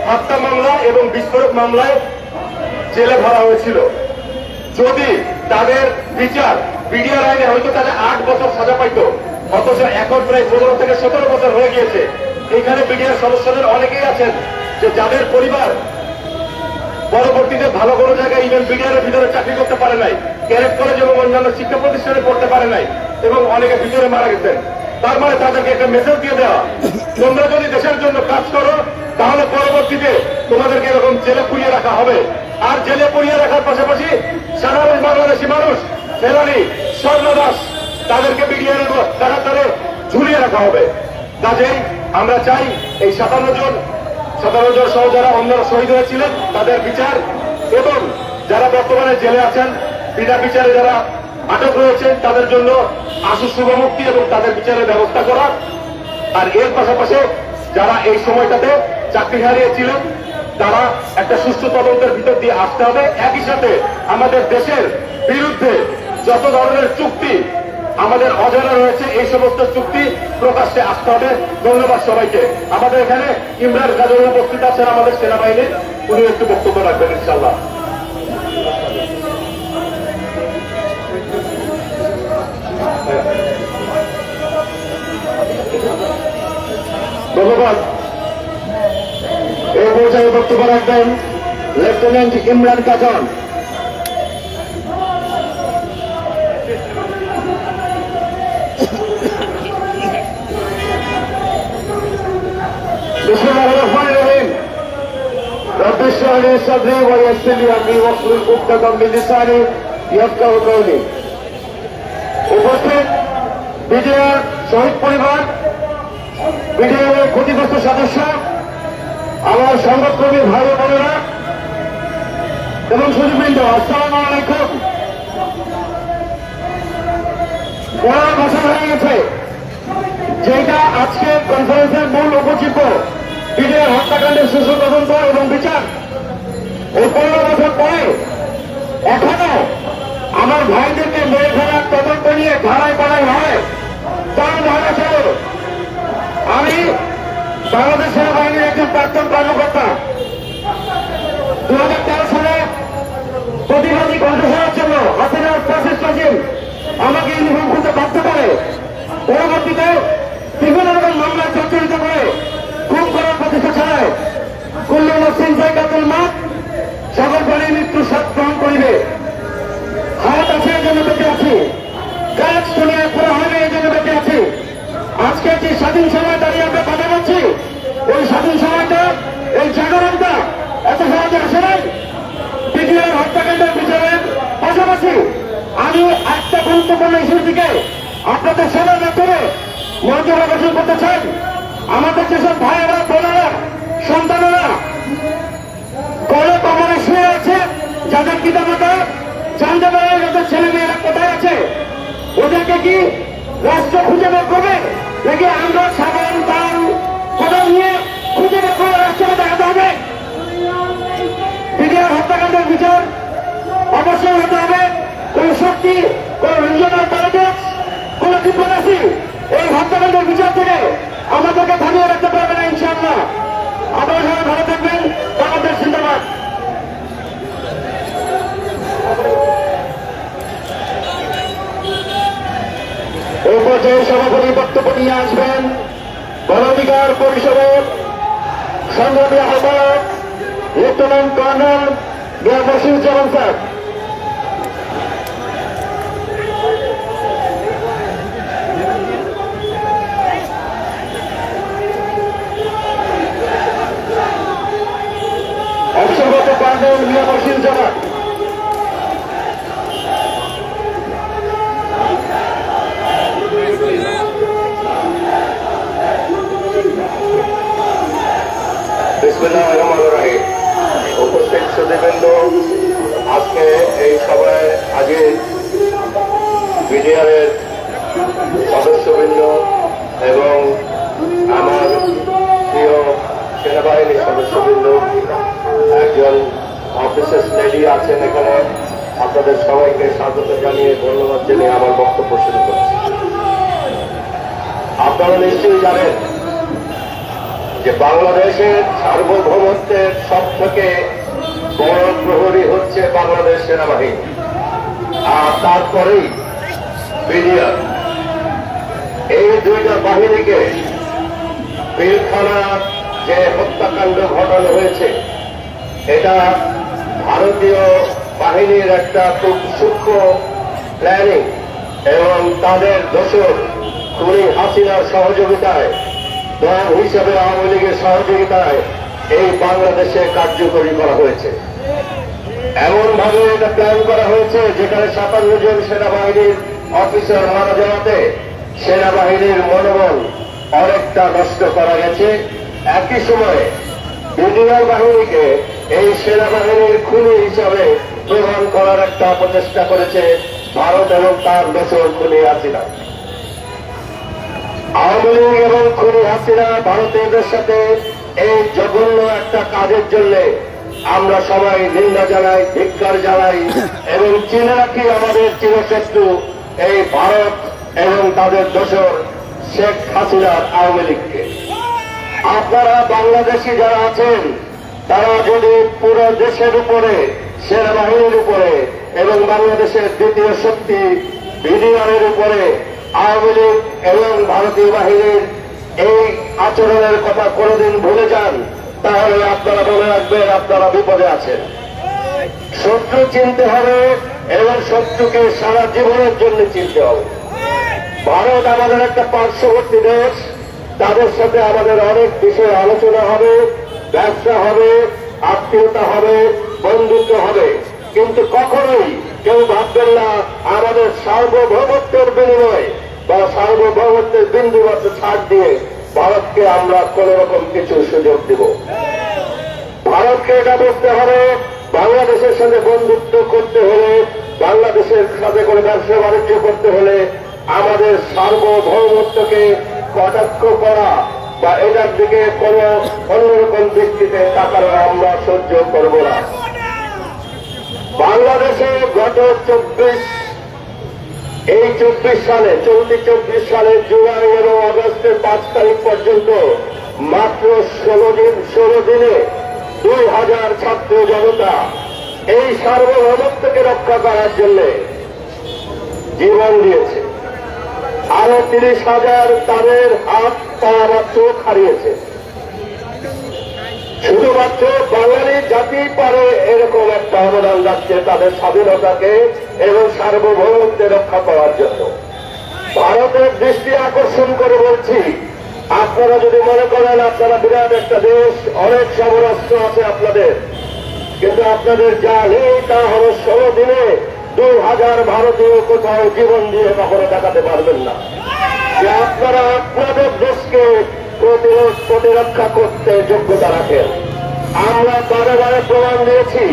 [SPEAKER 5] হত্যা মামলা এবং বিস্ফোরক মামলায় জেলে ভরা হয়েছিল। যদি তাদের বিচার বিডিআর আইনে হয়তো তাহলে 8 বছর সাজা পাইত, অথচ এখন প্রায় 15 থেকে 17 বছর হয়ে গিয়েছে। এখানে বিডিআর সদস্যদের অনেকেই আছেন যে যাদের পরিবার পরবর্তীতে ভালো কোনো জায়গায় ইভেন বিডিআর ভিতরে চাকরি করতে পারে নাই, ক্যাডেট কলেজ এবং অন্যান্য শিক্ষা প্রতিষ্ঠানে পড়তে পারে নাই এবং অনেকে ভিতরে মারা গেছেন। তার মানে তাদেরকে একটা মেসেজ দিয়ে দেওয়া, তোমরা যদি দেশের জন্য কাজ করো তাহলে পরবর্তীতে তোমাদেরকে এরকম জেলে পুড়িয়ে রাখা হবে। আর জেলে পুড়িয়ে রাখার পাশাপাশি সাধারণ বাংলাদেশি মানুষ, ফেরানি, স্বর্ণদাস, তাদেরকে বিডিআর তারা ঝুলিয়ে রাখা হবে। কাজেই আমরা চাই এই 57 জন সহ যারা অন্যরা শহীদ হয়েছিলেন তাদের বিচার, এবং যারা বর্তমানে জেলে আছেন বিনা বিচারে যারা আটক রয়েছেন তাদের জন্য আশু শুভমুক্তি এবং তাদের বিচারের ব্যবস্থা করা। আর এর পাশাপাশি যারা এই সময়টাতে চাকরি হারিয়েছিলেন তারা একটা সুষ্ঠু তদন্তের ভিতর দিয়ে আসতে হবে। একই সাথে আমাদের দেশের বিরুদ্ধে যত ধরনের চুক্তি আমাদের অজানা রয়েছে এই সমস্ত চুক্তি প্রকাশ্যে আসতে হবে। ধন্যবাদ সবাইকে। আমাদের এখানে ইমরান গাজী উপস্থিত আছেন আমাদের সেনাবাহিনীর, উনি একটু বক্তব্য রাখবেন ইনশাআল্লাহ। ধন্যবাদ। এই পর্যায়ে বক্তব্য রাখবেন লেফটেন্যান্ট ইমরান কাজন। बिस्मिल्लाहिर्रहमानिर्रहीम। रब्बि इश्रह ली सदरी व यस्सिर ली अमरी वहलुल उक़दतम मिन लिसानी यफ़क़हू क़ौली। উপস্থিত বিডিআর শহীদ পরিবার, বিডিআর ক্ষতিগ্রস্ত সদস্য, আমার সংবাদকর্মী ভাই বোনেরা এবং সুধীবৃন্দ, আসসালামু আলাইকুম। বলার ভাষা হয়ে গেছে যেটা আজকে কনফারেন্সের মূল উপজীব্য, বিডিআর হত্যাকাণ্ডের সুষ্ঠু তদন্ত এবং বিচার। এই 15 বছর পরে এখনো আমার ভাইদেরকে মেরে ফেলার তদন্ত নিয়ে ধারায় পাড়ায় হয়। তার ধারা ছিল, আমি বাংলাদেশ সেনাবাহিনীর একজন প্রাক্তন কর্মকর্তা। 2013 সালে প্রতিবাদী কণ্ঠস্বরের জন্য হাসিনার ফ্যাসিস্ট রেজিম আমাকে ইউনিফর্ম খুলতে বাধ্য করে। পরবর্তীতে বিভিন্ন রকম মামলায় জর্জরিত করে খুন করার প্রচেষ্টা চালায়। কুল্লু নাফসিন যায়কাতুল মাউত, সকল প্রাণীর মৃত্যু স্বাদ গ্রহণ করিবে। হায়াত আছে এই জন্য বেঁচে আছি, কাজ দুনিয়ায় পুরো হয়নি এই জন্য বেঁচে আছি। আজকে যে স্বাধীন সময় দাঁড়িয়ে আমরা কথা বলছি, ওই স্বাধীন সময়টা, এই জাগরণটা এত সহজে আসে নাই। বিডিআর হত্যাকাণ্ডের বিচারের পাশাপাশি আমি একটা গুরুত্বপূর্ণ ইস্যুর দিকে আপনাদের সবার মাধ্যমে মনোযোগ আকর্ষণ করতে চাই। আমাদের যেসব ভাইয়েরা, বোনেরা, সন্তানেরা গলে কবরে শুয়ে আছে, যাদের পিতামাতা জানতে পারে যাদের ছেলে মেয়েরা কোথায় আছে, ওদেরকে কি রাষ্ট্র খুঁজে বের করবে, নাকি আমরা সাধারণ দাম কোথাও নিয়ে খুঁজে বের করে রাষ্ট্রকে দেখাতে হবে? বিডিআর হত্যাকাণ্ডের বিচার অবশ্যই হতে হবে। কোন শক্তি, কোন রিজনাল পলিটিক্স, কোন ডিপ্লোমেসি এই হত্যাকাণ্ডের বিচার থেকে আমাদেরকে থামিয়ে রাখতে পারবে না ইনশাআল্লাহ। আপনারা সবাই ভালো থাকবেন। বাংলাদেশ জিন্দাবাদ। এই পর্যায়ে সভাপতি বক্তব্য নিয়ে আসবেন গণঅধিকার পরিষদের সংগ্রামী আহ্বায়ক লেফটেন্যান্ট কর্নেল মিয়া মশিউজ্জামান স্যার। অবসরগত কর্নেল মিয়া মশিউজ্জামান। বিসমিল্লাহিররহমানিররহিম। উপস্থিত সুধীবৃন্দ, আজকে এই সভায় আগে বিডিআরের সদস্যবৃন্দ এবং আমার প্রিয় সেনাবাহিনীর সদস্যবৃন্দ, একজন অফিসার্স লেডি আছেন এখানে, আপনাদের সবাইকে স্বাগত জানিয়ে ধন্যবাদ জানিয়ে আমার বক্তব্য শুরু করছি। আপনারা নিশ্চয়ই জানেন যে বাংলাদেশের সার্বভৌমত্বের সব থেকে বড় প্রহরী হচ্ছে বাংলাদেশ সেনাবাহিনী, আর তারপরেই বিডিআর। এই দুইটা বাহিনীকে পিলখানা যে হত্যাকাণ্ড ঘটানো হয়েছে, এটা ভারতীয় বাহিনীর একটা খুব সূক্ষ্ম প্ল্যানিং এবং তাদের দোষর খুনি হাসিনার সহযোগিতায়, দল হিসেবে আওয়ামী লীগের সহযোগিতায় এই বাংলাদেশে কার্যকরী করা হয়েছে। এমন ভাবে এটা প্ল্যান করা হয়েছে যেখানে 57 জন সেনাবাহিনীর অফিসার মারা যাওয়াতে সেনাবাহিনীর মনোবল অনেকটা নষ্ট করা গেছে। একই সময়ে বিডিআর বাহিনীকে এই সেনাবাহিনীর খুনি হিসাবে প্রমাণ করার একটা প্রচেষ্টা করেছে ভারত এবং তার দোষর খুনি হাসিনা। আওয়ামী লীগ এবং খুনি হাসিনা ভারতীয়দের সাথে এই জঘন্য একটা কাজের জন্য আমরা সবাই নিন্দা জানাই, ধিক্কার জানাই এবং চিনে রাখি আমাদের চিরশত্রু এই ভারত এবং তাদের দোসর শেখ হাসিনার আওয়ামী লীগকে। আপনারা বাংলাদেশি যারা আছেন তারা যদি পুরো দেশের উপরে, সেনাবাহিনীর উপরে এবং বাংলাদেশের দ্বিতীয় শক্তি বিডিআরের উপরে আওয়ামী লীগ এবং ভারতীয় বাহিনীর এই আচরণের কথা কোনোদিন ভুলে যান, তাহলে আপনারা মনে রাখবেন আপনারা বিপদে আছেন। শত্রু চিনতে হবে এবং শত্রুকে সারা জীবনের জন্য চিনতে হবে। ভারত আমাদের একটা পার্শ্ববর্তী দেশ, তাদের সাথে আমাদের অনেক বিষয়ে আলোচনা হবে, ব্যবসা হবে, আত্মীয়তা হবে, বন্ধুত্ব হবে, কিন্তু কখনোই কেউ ভাববেন না আমাদের সার্বভৌমত্বের বিনিময়ে বা সার্বভৌমত্বের বিন্দুমাত্র ছাড় দিয়ে ভারতকে আমরা কোন রকম কিছু সুযোগ দেব। ভারতকে এটা বুঝতে হবে, বাংলাদেশের সাথে বন্ধুত্ব করতে হলে, বাংলাদেশের সাথে কোনো ব্যবসা বাণিজ্য করতে হলে আমাদের সার্বভৌমত্বকে কটাক্ষ করা বা এটার দিকে কোন অন্যরকম দৃষ্টিতে তাকানো আমরা সহ্য করব না। বাংলাদেশে গত 24 সালে, চলতি 24 সালের জুলাই এবং আগস্টের 5 তারিখ পর্যন্ত মাত্র 16 দিনে 2000 ছাত্র জনতা এই সার্বভৌমত্বকে রক্ষা করার জন্য জীবন দিয়েছে। আরো 30,000 তাদের হাত পা বা চোখ হারিয়েছে। শুধুমাত্র বাঙালি জাতি পারে এরকম একটা অবদান রাখছে তাদের স্বাধীনতাকে এবং সার্বভৌমত্ব রক্ষা করার জন্য। ভারতের দৃষ্টি আকর্ষণ করে বলছি, আপনারা যদি মনে করেন আপনারা বিরাট একটা দেশ, অনেক সমরাস্ত্র আছে আপনাদের, কিন্তু আপনাদের যা নেই তা হল 16 দিনে 2000 ভারতীয় কোথাও জীবন দিয়ে কখনো দেখাতে পারবেন না যে আপনারা আপনাদের দেশকে প্রতিরক্ষা করতে যোগ্যতা রাখেন। আমরা বারে বারে প্রমাণ দিয়েছি,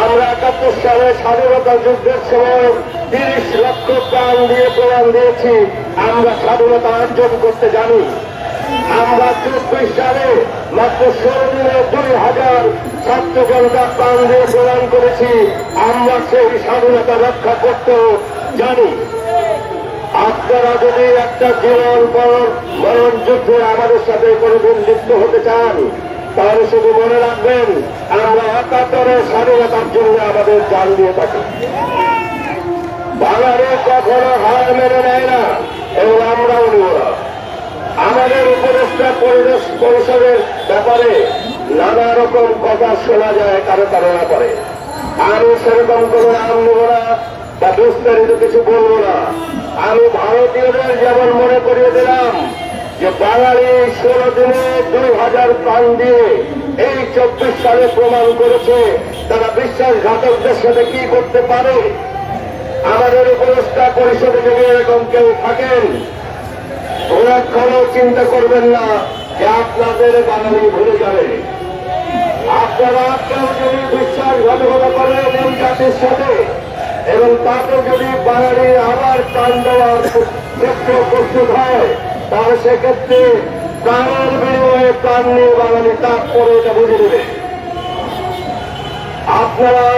[SPEAKER 5] আমরা 71 সালে স্বাধীনতা যুদ্ধের সময় 30 লক্ষ প্রাণ দিয়ে প্রমাণ দিয়েছি আমরা স্বাধীনতা অর্জন করতে জানি। আমরা 24 সালে মাত্র 16 দিনে 2000 ছাত্র জনতা প্রাণ দিয়ে প্রদান করেছি আমরা সেই স্বাধীনতা রক্ষা করতেও জানি। আপনারা যদি একটা জীবন মরণ যুদ্ধে আমাদের সাথে কোনদিন লিপ্ত হতে চান, তাহলে শুধু মনে রাখবেন আমরা 71 স্বাধীনতার জন্য আমাদের জান দিয়ে থাকি। বাঙালি কখনো হার মেনে নেয় না এবং আমরাও নিব না। আমাদের উপদেষ্টা পরিষদের ব্যাপারে নানা রকম কথা শোনা যায় কারো কারণা করে। আমি সেরকম কোন নাম নেব না বা বিস্তারিত কিছু বলবো না। আমি ভারতীয়দের যেমন মনে করিয়ে দিলাম যে বাঙালি 16 দিনে 2000 প্রাণ দিয়ে এই 24 সালে প্রমাণ করেছে তারা বিশ্বাসঘাতকদের সাথে কি করতে পারে। আমাদের উপদেষ্টা পরিষদে যদি এরকম কেউ থাকেন, ওরা কোনো চিন্তা করবেন না যে আপনাদের বাঙালি ভুলে যাবে। আপনারা কেউ যদি বিশ্বাসঘাতকতা করেন এই জাতির সাথে এবং তাকে যদি বাঙালি আবার প্রাণ দেওয়ার ক্ষেত্রে প্রস্তুত হয়, তাহলে সেক্ষেত্রে প্রাণের বিনিময়ে প্রাণ নিয়ে বাঙালি তারপরে এটা বুঝে নেবে। আপনারা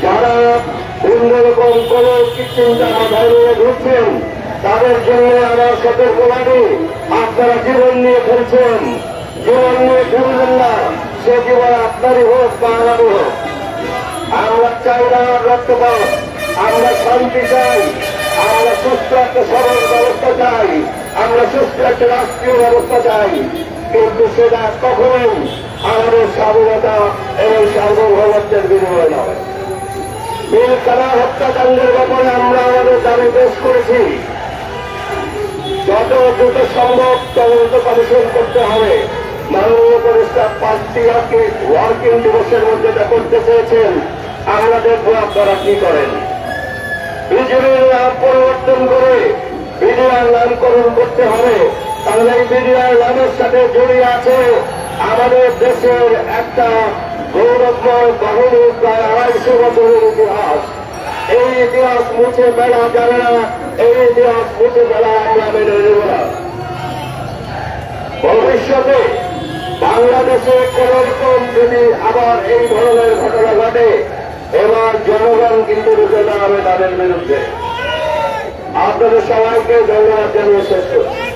[SPEAKER 5] যারা ভিন্ন রকম কোন চিন্তারা বাইরে ঘুরছেন, তাদের জন্য আমার সতর্কবাণী, আপনারা জীবন নিয়ে খেলছেন, জীবন নিয়ে খেলবেন না। সে জীবন আপনারই হোক বা আমারই হোক। আমরা চাই না রক্তপাত, আমরা শান্তি চাই, আমরা সুস্থ একটা সমাজ ব্যবস্থা চাই, আমরা সুস্থ একটা রাষ্ট্রীয় ব্যবস্থা চাই, কিন্তু সেটা কখনোই আমাদের স্বাধীনতা এবং সার্বভৌমত্বের বিনিময় নয়। পিলখানা হত্যাকাণ্ডের ব্যাপারে আমরা আমাদের দাবি পেশ করেছি। যত দ্রুত সম্ভব তদন্ত কমিশন করতে হবে। মাননীয় উপদেষ্টা 5টি ওয়ার্কিং দিবসের মধ্যে এটা করতে চেয়েছেন। আমরা দেখবো আপনারা কি করেন। বিজেপির নাম পরিবর্তন করে বিডিআর নামকরণ করতে হবে, তাহলে এই বিডিআর নামের সাথে জড়িয়ে আছে আমাদের দেশের একটা গৌরবময় বাহিনী, প্রায় 250 বছরের ইতিহাস। এই ইতিহাস মুছে ফেলা যাবে না, এই ইতিহাস মুছে ফেলা আমরা মেনে নেব না। ভবিষ্যতে বাংলাদেশে কোন রকম যদি আবার এই ধরনের ঘটনা ঘটে, এবার জনগণ কিন্তু রুখে দাঁড়াবে তাদের বিরুদ্ধে। আপনাদের সবাইকে ধন্যবাদ জানিয়ে শেষ করছি।